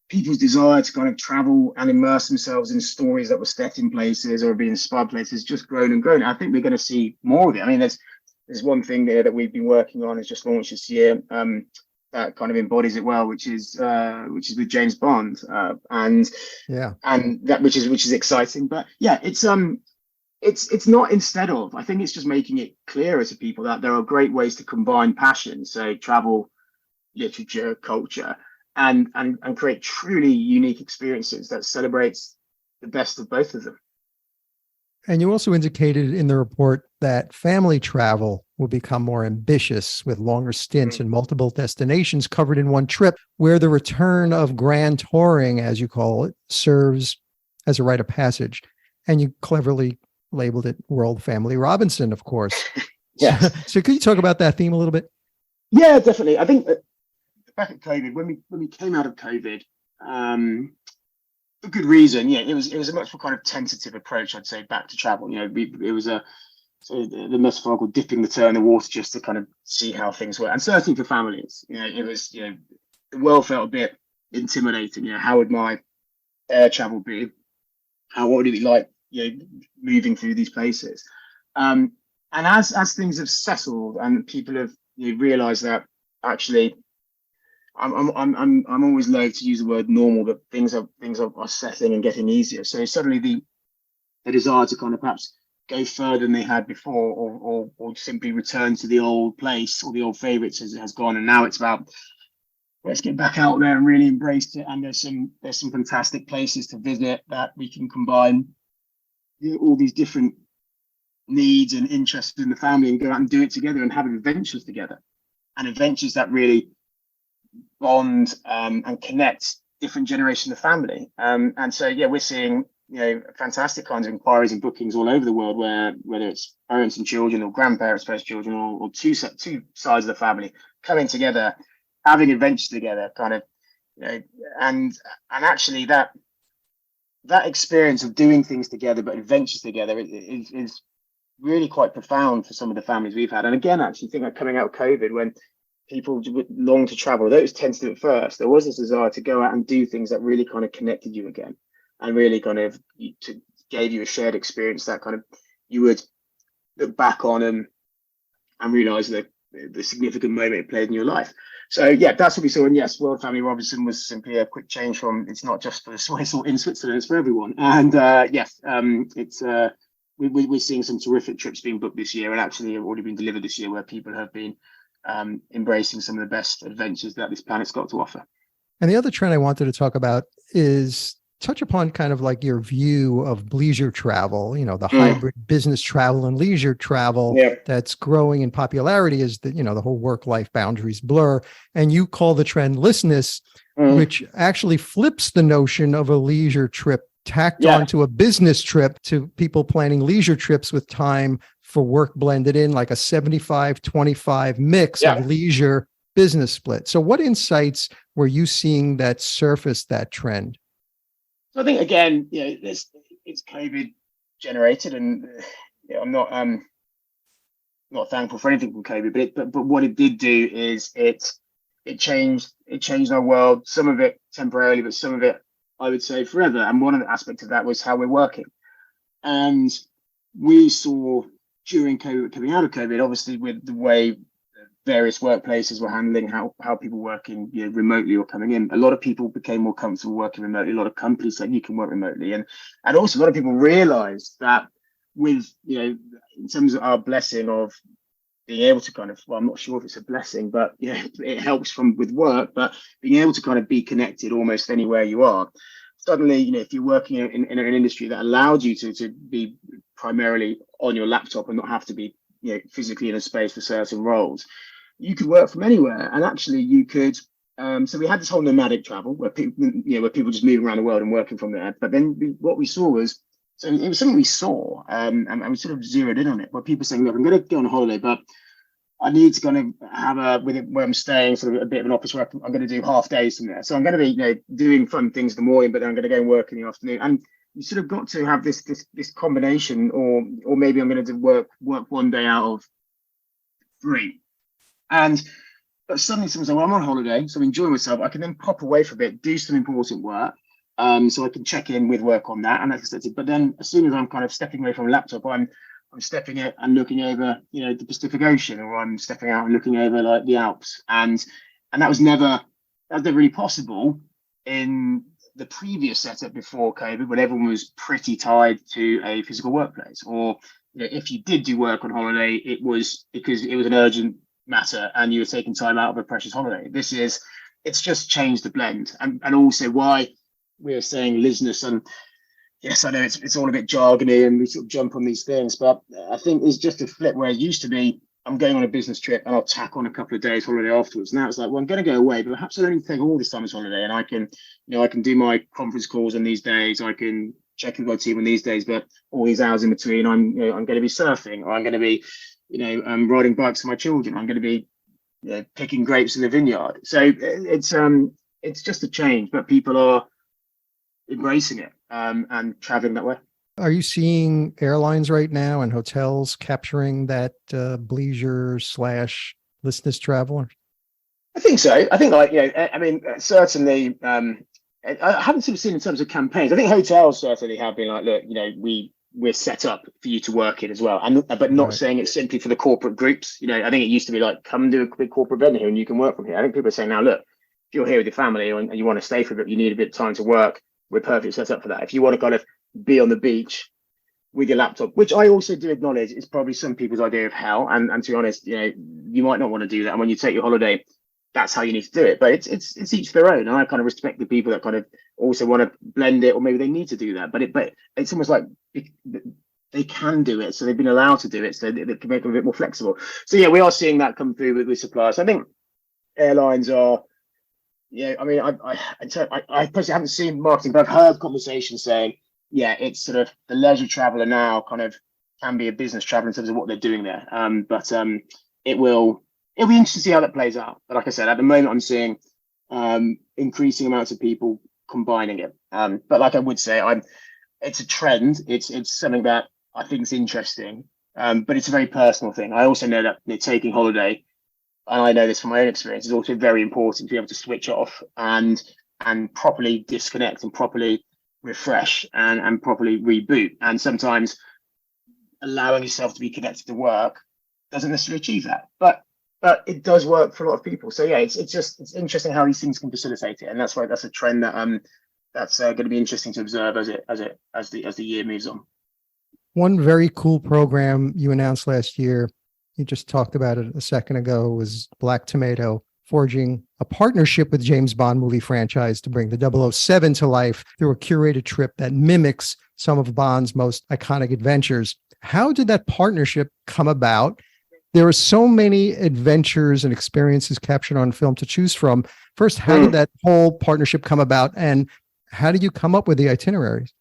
people's desire to kind of travel and immerse themselves in stories that were set in places or be inspired places just grown and grown. I think we're going to see more of it. I mean, there's one thing there that we've been working on, is just launched this year, that kind of embodies it well, which is with James Bond, and that which is exciting. But yeah, it's not instead of. I think it's just making it clearer to people that there are great ways to combine passion, so travel, literature, culture, and create truly unique experiences that celebrates the best of both of them. And you also indicated in the report that family travel will become more ambitious, with longer stints and multiple destinations covered in one trip, where the return of grand touring, as you call it, serves as a rite of passage. And you cleverly labeled it World Family Robinson, of course. Yes. So could you talk about that theme a little bit? Yeah, definitely. I think that back at COVID, when we came out of COVID, for good reason, yeah, it was a much more kind of tentative approach, I'd say, back to travel. You know, it was the metaphorical dipping the toe in the water just to kind of see how things were. And certainly for families, you know, it was, you know, the world felt a bit intimidating. You know, how would my air travel be? What would it be like, you know, moving through these places? And as things have settled and people have, you know, realized that actually, I'm always loath to use the word normal, but things are settling and getting easier. So suddenly the desire to kind of perhaps go further than they had before, or simply return to the old place or the old favorites has gone, and now it's about, let's get back out there and really embrace it. And there's some fantastic places to visit that we can combine, you know, all these different needs and interests in the family and go out and do it together and have adventures together, and adventures that really bond and connect different generations of family. And so, yeah, we're seeing, you know, fantastic kinds of inquiries and bookings all over the world, where whether it's parents and children or grandparents plus children, or two sides of the family coming together, having adventures together, kind of, you know, and actually that experience of doing things together, but adventures together is really quite profound for some of the families we've had. And again, actually, I think that coming out of COVID, when people long to travel, although it was tentative at first, there was this desire to go out and do things that really kind of connected you again, and really kind of gave you a shared experience that kind of you would look back on and realize the significant moment it played in your life. So yeah, that's what we saw. And yes, World Family Robinson was simply a quick change from, it's not just for the Swiss or in Switzerland, it's for everyone. And yes, it's we're seeing some terrific trips being booked this year, and actually have already been delivered this year, where people have been embracing some of the best adventures that this planet's got to offer. And the other trend I wanted to talk about is touch upon kind of like your view of leisure travel, you know, the hybrid business travel and leisure travel that's growing in popularity, is that, you know, the whole work-life boundaries blur. And you call the trend listness, which actually flips the notion of a leisure trip tacked onto a business trip, to people planning leisure trips with time for work blended in, like a 75-25 mix of leisure business split. So what insights were you seeing that surface, that trend? So I think again, it's COVID generated, and I'm not thankful for anything from COVID, but what it did do is it changed our world. Some of it temporarily, but some of it I would say forever. And one of the aspects of that was how we're working. And we saw during COVID, coming out of COVID, obviously with the way various workplaces were handling how people working remotely or coming in, a lot of people became more comfortable working remotely. A lot of companies said you can work remotely, and also a lot of people realized that with in terms of our blessing of being able to kind of, well, I'm not sure if it's a blessing, but it helps from with work, but being able to kind of be connected almost anywhere you are. Suddenly, if you're working in an industry that allowed you to be primarily on your laptop and not have to be physically in a space for certain roles, you could work from anywhere. And actually you could so we had this whole nomadic travel where people just moving around the world and working from there. But then what we saw was, so it was something we saw and we sort of zeroed in on it, where people saying, look, I'm going to go on a holiday, but I need to kind of have where I'm staying, sort of a bit of an office where I'm going to do half days from there. So I'm going to be doing fun things in the morning, but then I'm going to go and work in the afternoon. And you sort of got to have this combination, or maybe I'm going to work one day out of 3. But suddenly someone's like, well, I'm on holiday, so I'm enjoying myself. I can then pop away for a bit, do some important work. So I can check in with work on that, and that's it. But then as soon as I'm kind of stepping away from a laptop, I'm stepping out and looking over, the Pacific Ocean, or I'm stepping out and looking over like the Alps. And that was never really possible in the previous setup before COVID, when everyone was pretty tied to a physical workplace. Or if you did do work on holiday, it was because it was an urgent matter and you were taking time out of a precious holiday. It's just changed the blend, and also why we are saying listeners. And yes, I know it's all a bit jargony and we sort of jump on these things, but I think it's just a flip where it used to be, I'm going on a business trip and I'll tack on a couple of days holiday afterwards. Now it's like, well, I'm going to go away, but perhaps I don't take all this time as holiday, and I can do my conference calls on these days. I can check with my team on these days, but all these hours in between, I'm going to be surfing, or I'm going to be, riding bikes with my children. I'm going to be picking grapes in the vineyard. So it's just a change, but people are embracing it and traveling that way. Are you seeing airlines right now and hotels capturing that bleisure / business traveler? I think so. I think certainly I haven't sort of seen in terms of campaigns. I think hotels certainly have been like, look, we're set up for you to work in as well, but not saying it's simply for the corporate groups. I think it used to be like, come do a big corporate event here and you can work from here. I think people are saying now, look, if you're here with your family and you want to stay for a bit, you need a bit of time to work, we're perfectly set up for that. If you want to kind of be on the beach with your laptop, which I also do acknowledge is probably some people's idea of hell, and to be honest, you might not want to do that. And when you take your holiday, that's how you need to do it. But it's each their own, and I kind of respect the people that kind of also want to blend it, or maybe they need to do that. But it's almost like they can do it, so they've been allowed to do it, so they can make them a bit more flexible. So yeah, we are seeing that come through with suppliers. I think airlines are. Yeah, I mean, I personally haven't seen marketing, but I've heard conversations saying, yeah, it's sort of the leisure traveler now kind of can be a business traveler in terms of what they're doing there. But it'll be interesting to see how that plays out. But like I said, at the moment, I'm seeing increasing amounts of people combining it. But like I would say, it's a trend. It's something that I think is interesting, but it's a very personal thing. I also know that taking holiday, and I know this from my own experience, is also very important to be able to switch off and properly disconnect and properly refresh and properly reboot. And sometimes allowing yourself to be connected to work doesn't necessarily achieve that, but it does work for a lot of people. So yeah, it's interesting how these things can facilitate it, and that's a trend that that's going to be interesting to observe as the year moves on. One very cool program you announced last year, you just talked about it a second ago, was Black Tomato, forging a partnership with James Bond movie franchise to bring the 007 to life through a curated trip that mimics some of Bond's most iconic adventures. How did that partnership come about? There are so many adventures and experiences captured on film to choose from. First, how did that whole partnership come about, and how did you come up with the itineraries?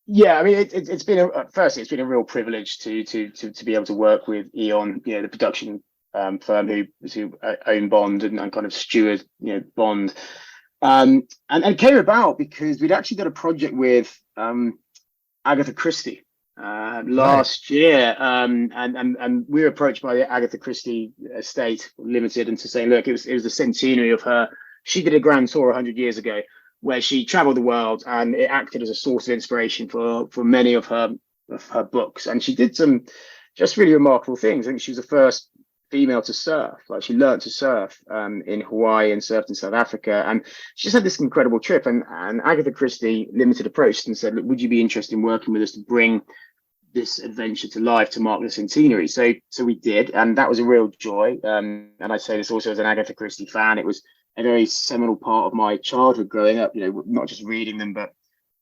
Yeah, I mean, it's been a real privilege to be able to work with Eon, the production firm who own Bond and kind of steward, Bond. And came about because we'd actually done a project with Agatha Christie last year, and we were approached by the Agatha Christie estate limited and to saying, look, it was the centenary of her. She did a grand tour 100 years ago where she traveled the world, and it acted as a source of inspiration for many of her books. And she did some just really remarkable things. I think she was the first female to surf. Like, she learned to surf in Hawaii and surfed in South Africa, and she just had this incredible trip. And Agatha Christie Limited approached and said, look, would you be interested in working with us to bring this adventure to life to mark the centenary? So we did, and that was a real joy. And I say this also as an Agatha Christie fan. It was a very seminal part of my childhood growing up, not just reading them, but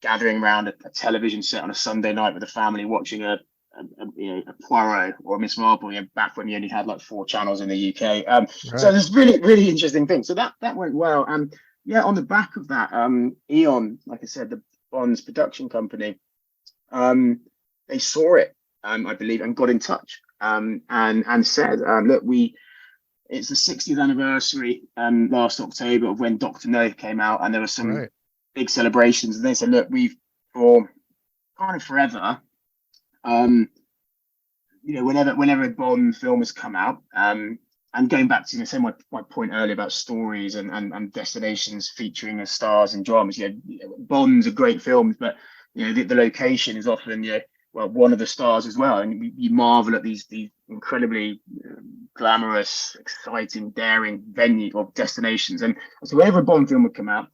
gathering around a television set on a Sunday night with the family, watching a Poirot or a Miss Marple, back when you only had like 4 channels in the UK. Right. So there's really interesting things. So that went well. And on the back of that, Eon, like I said, the Bond's production company, they saw it, I believe, and got in touch and said, look, it's the 60th anniversary last October of when Dr. No came out, and there were some big celebrations. And they said, look, we've for kind of forever, whenever a Bond film has come out, and going back to say my point earlier about stories and destinations featuring the stars and dramas, Bonds are great films, but the location is often one of the stars as well, and you marvel at these incredibly glamorous, exciting, daring venue or destinations. And so whenever a Bond film would come out,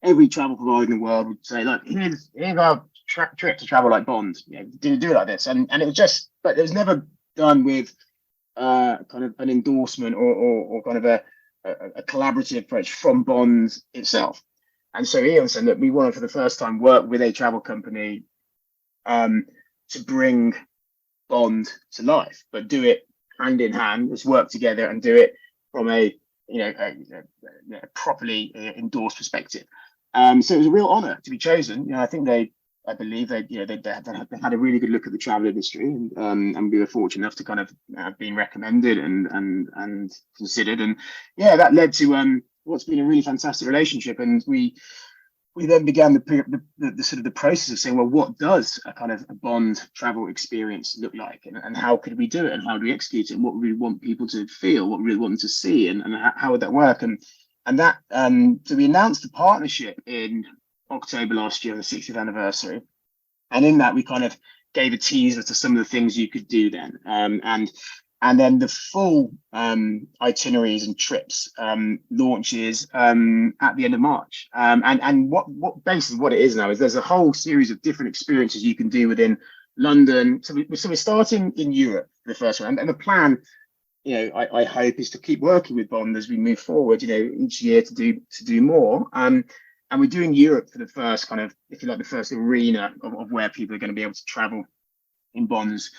every travel provider in the world would say, look, here's our trip to travel like Bond. Do it like this, and it was just, but it was never done with kind of an endorsement or kind of a collaborative approach from Bond itself. And so Eon said, look, we want to, for the first time, work with a travel company to bring Bond to life, but do it hand in hand. Let's work together and do it from a properly endorsed perspective. So it was a real honor to be chosen. I believe they had a really good look at the travel industry, and we were fortunate enough to kind of have been recommended and considered, and that led to what's been a really fantastic relationship. And we then began the sort of the process of saying, well, what does a kind of a Bond travel experience look like, and how could we do it, and how do we execute it, and what would we want people to feel, what we really want them to see, and how would that work, and that so we announced the partnership in October last year on the 60th anniversary, and in that we kind of gave a teaser to some of the things you could do then, and then the full itineraries and trips launches at the end of March, and what basically what it is now is there's a whole series of different experiences you can do within London. So we're starting in Europe for the first one, and the plan, I hope, is to keep working with Bond as we move forward, each year to do more. And we're doing Europe for the first kind of, if you like, the first arena of where people are going to be able to travel in Bond's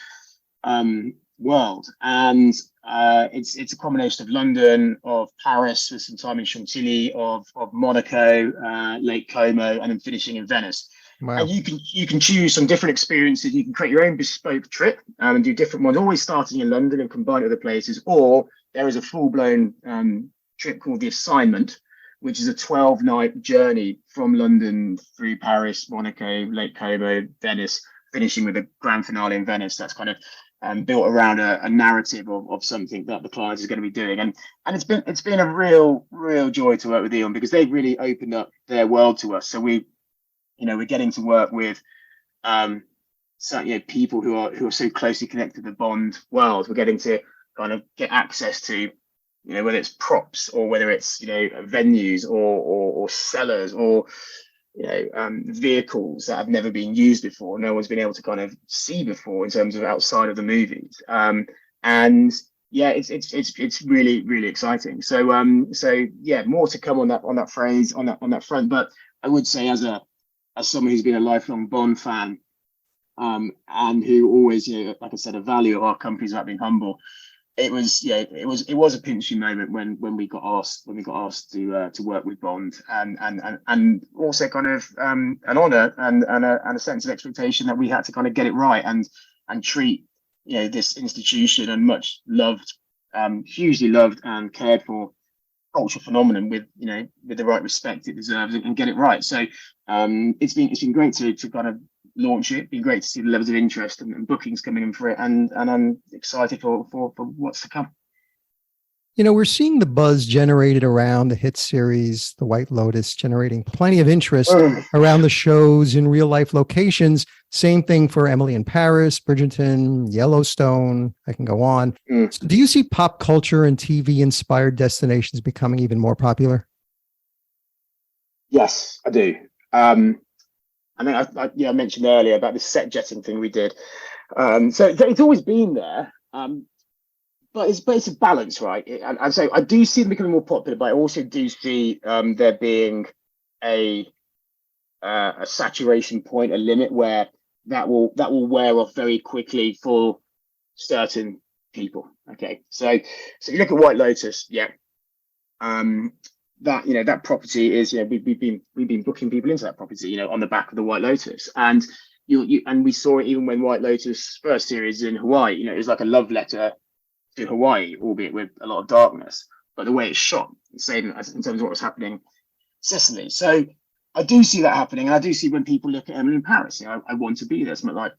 world. And it's a combination of London, of Paris with some time in Chantilly, of Monaco, Lake Como, and then finishing in Venice. Wow. And you can choose some different experiences. You can create your own bespoke trip and do different ones, always starting in London and combine it with other places. Or there is a full-blown trip called The Assignment, which is a 12-night journey from London through Paris, Monaco, Lake Como, Venice, finishing with a grand finale in Venice. That's kind of built around a narrative of something that the client is going to be doing. And it's been a real joy to work with Eon, because they've really opened up their world to us. So we're getting to work with people who are so closely connected to the Bond world. We're getting to kind of get access to, whether it's props or whether it's, venues or sellers or, vehicles that have never been used before. No one's been able to kind of see before in terms of outside of the movies. It's really exciting. So more to come on that phrase, on that front. But I would say as someone who's been a lifelong Bond fan, and who always, like I said, a value of our companies about being humble, it was a pinching moment when we got asked to work with Bond, and also kind of an honor and a sense of expectation that we had to kind of get it right and treat this institution and much loved hugely loved and cared for cultural phenomenon with the right respect it deserves and get it right. So it's been great to kind of launch it. Been great to see the levels of interest and bookings coming in for it, and I'm excited for what's to come. We're seeing the buzz generated around the hit series, The White Lotus, generating plenty of interest around the shows in real life locations. Same thing for Emily in Paris, Bridgerton, Yellowstone. I can go on. So do you see pop culture and TV inspired destinations becoming even more popular? Yes, I do. I think I mentioned earlier about the set jetting thing we did. So it's always been there. But it's a balance, right? And so I do see them becoming more popular, but I also do see there being a saturation point, a limit where that will wear off very quickly for certain people. Okay, so you look at White Lotus, that property is we've been booking people into that property, on the back of the White Lotus, and and we saw it even when White Lotus first series in Hawaii. It was like a love letter to Hawaii, albeit with a lot of darkness, but the way it's shot, same as in terms of what was happening in Sicily. So I do see that happening, and I do see when people look at Emily in Paris, I want to be there. It's not like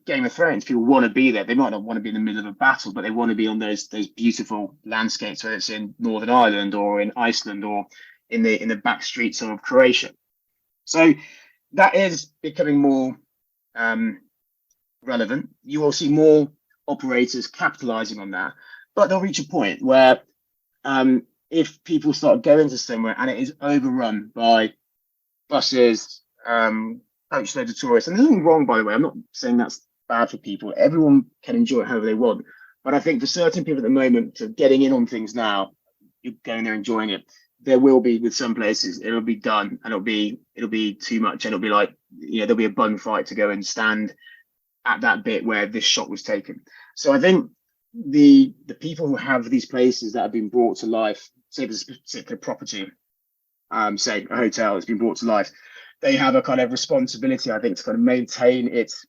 Game of Thrones. People want to be there. They might not want to be in the middle of a battle, but they want to be on those beautiful landscapes, whether it's in Northern Ireland or in Iceland or in the back streets of Croatia. So that is becoming more relevant. You will see more operators capitalizing on that, but they'll reach a point where if people start going to somewhere and it is overrun by buses, coach loads of tourists, and there's nothing wrong, by the way, I'm not saying that's bad for people. Everyone can enjoy it however they want, but I think for certain people at the moment, to getting in on things now, you're going there enjoying it. There will be, with some places, it'll be done and it'll be too much, and it'll be like there'll be a bun fight to go and stand at that bit where this shot was taken. So I think the people who have these places that have been brought to life, say this particular property, say a hotel that's been brought to life, they have a kind of responsibility, I think, to kind of maintain its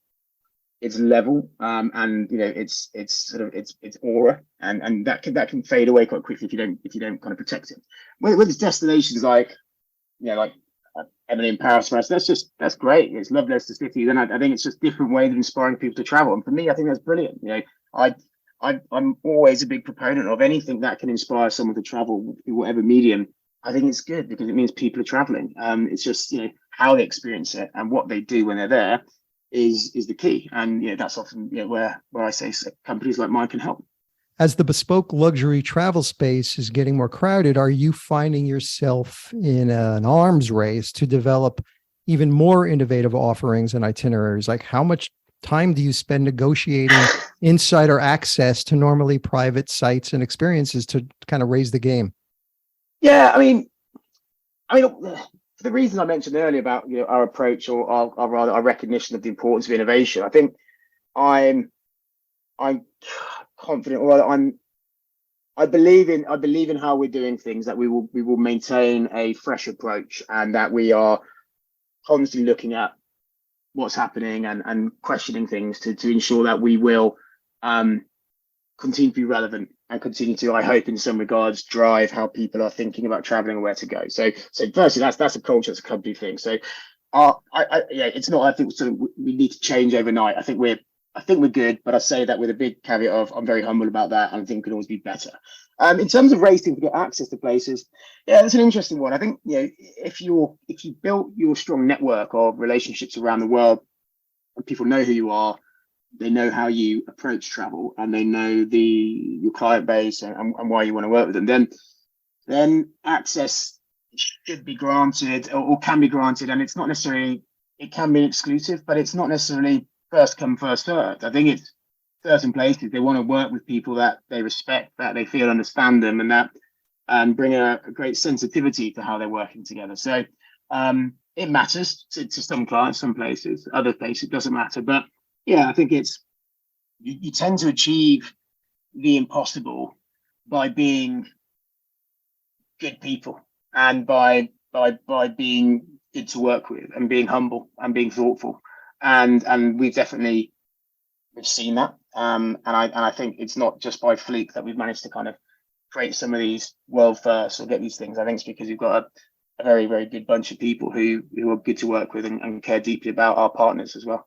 level, and its sort of its aura, and that can fade away quite quickly if you don't kind of protect it. With its destinations like Emily in Paris, that's great. It's lovely as the city. Then I think it's just different ways of inspiring people to travel. And for me, I think that's brilliant. I'm always a big proponent of anything that can inspire someone to travel in whatever medium. I think it's good because it means people are traveling. It's just how they experience it and what they do when they're there is the key. And that's often where I say companies like mine can help. As the bespoke luxury travel space is getting more crowded, are you finding yourself in an arms race to develop even more innovative offerings and itineraries? Like, how much time do you spend negotiating insider access to normally private sites and experiences to kind of raise the game? Yeah, I mean, for the reason I mentioned earlier about our approach, or our recognition of the importance of innovation, I think I'm confident, or I believe in how we're doing things, that we will maintain a fresh approach, and that we are constantly looking at what's happening and questioning things to ensure that we will continue to be relevant and continue to, I hope, in some regards, drive how people are thinking about traveling and where to go. So firstly, that's a culture, it's a company thing. So it's not, I think, so we need to change overnight. I think we're good, but I say that with a big caveat of I'm very humble about that, and I think it can always be better. In terms of racing to get access to places, that's an interesting one. I think if you built your strong network of relationships around the world, and people know who you are, they know how you approach travel, and they know your client base and why you want to work with them, then access should be granted or can be granted, and it's not necessarily, it can be exclusive, but it's not necessarily first come, first served. I think it's certain places they want to work with people that they respect, that they feel understand them, and that bring a great sensitivity to how they're working together. So it matters to some clients, some places, other places it doesn't matter. But I think you tend to achieve the impossible by being good people, and by being good to work with, and being humble and being thoughtful. And we've definitely we've seen that. And I think it's not just by fluke that we've managed to kind of create some of these world firsts or get these things. I think it's because we've got a very, very good bunch of people who are good to work with and care deeply about our partners as well.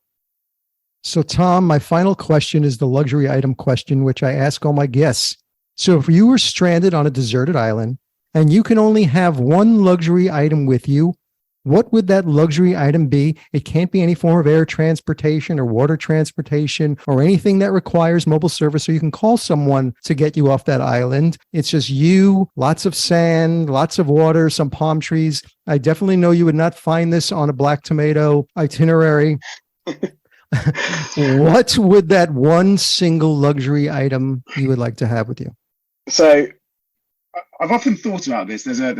So, Tom, my final question is the luxury item question, which I ask all my guests. So if you were stranded on a deserted island and you can only have one luxury item with you, what would that luxury item be? It can't be any form of air transportation or water transportation or anything that requires mobile service, so you can call someone to get you off that island. It's just you, lots of sand, lots of water, some palm trees. I definitely know you would not find this on a Black Tomato itinerary. What would that one single luxury item you would like to have with you? So I've often thought about this. There's a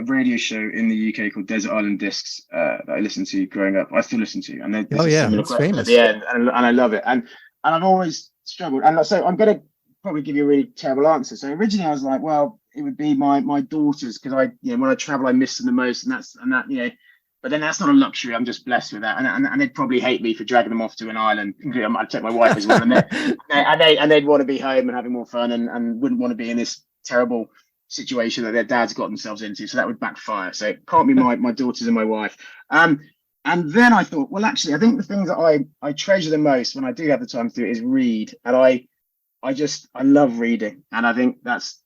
radio show in the UK called Desert Island Discs that I listened to growing up. I still listen to, and there's a similar it's famous at the end, and I love it. And I've always struggled. And so I'm going to probably give you a really terrible answer. So originally I was like, well, it would be my daughters, because when I travel I miss them the most, and that. But then that's not a luxury. I'm just blessed with that, and they'd probably hate me for dragging them off to an island. I'd take my wife as well, and they'd want to be home and having more fun, and wouldn't want to be in this terrible situation that their dads got themselves into. So that would backfire. So it can't be my daughters and my wife. And then I thought, well, actually, I think the things that I treasure the most when I do have the time to do it is read, and I love reading, and I think that's.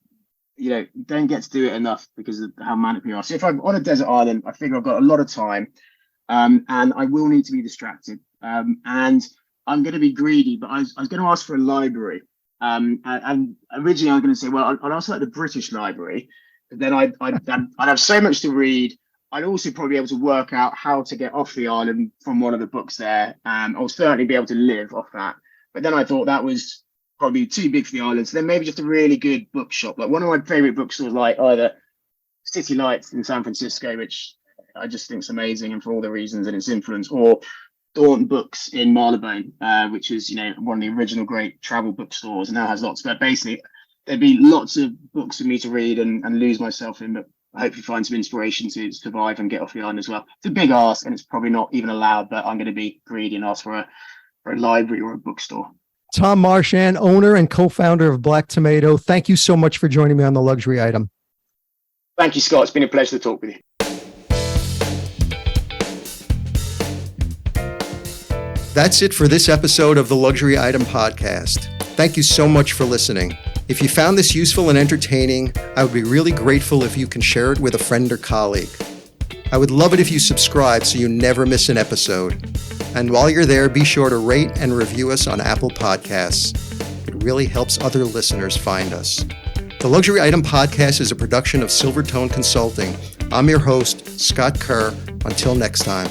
Don't get to do it enough because of how manic we are. So if I'm on a desert island, I figure I've got a lot of time, and I will need to be distracted. And I'm going to be greedy, but I was going to ask for a library. And originally I was going to say, well, I'd also like the British Library. But then I'd have so much to read. I'd also probably be able to work out how to get off the island from one of the books there. I'll certainly be able to live off that. But then I thought that was probably too big for the island. So then maybe just a really good bookshop. Like one of my favorite bookstores, like either City Lights in San Francisco, which I just think is amazing and for all the reasons and its influence, or Dawn Books in Marylebone, which is, one of the original great travel bookstores and now has lots. But basically, there'd be lots of books for me to read and lose myself in, but I hope you find some inspiration to survive and get off the island as well. It's a big ask and it's probably not even allowed, but I'm going to be greedy and ask for a library or a bookstore. Tom Marchant, owner and co-founder of Black Tomato, thank you so much for joining me on The Luxury Item. Thank you, Scott. It's been a pleasure to talk with you. That's it for this episode of the Luxury Item Podcast. Thank you so much for listening. If you found this useful and entertaining, I would be really grateful if you can share it with a friend or colleague. I would love it if you subscribe so you never miss an episode. And while you're there, be sure to rate and review us on Apple Podcasts. It really helps other listeners find us. The Luxury Item Podcast is a production of Silvertone Consulting. I'm your host, Scott Kerr. Until next time.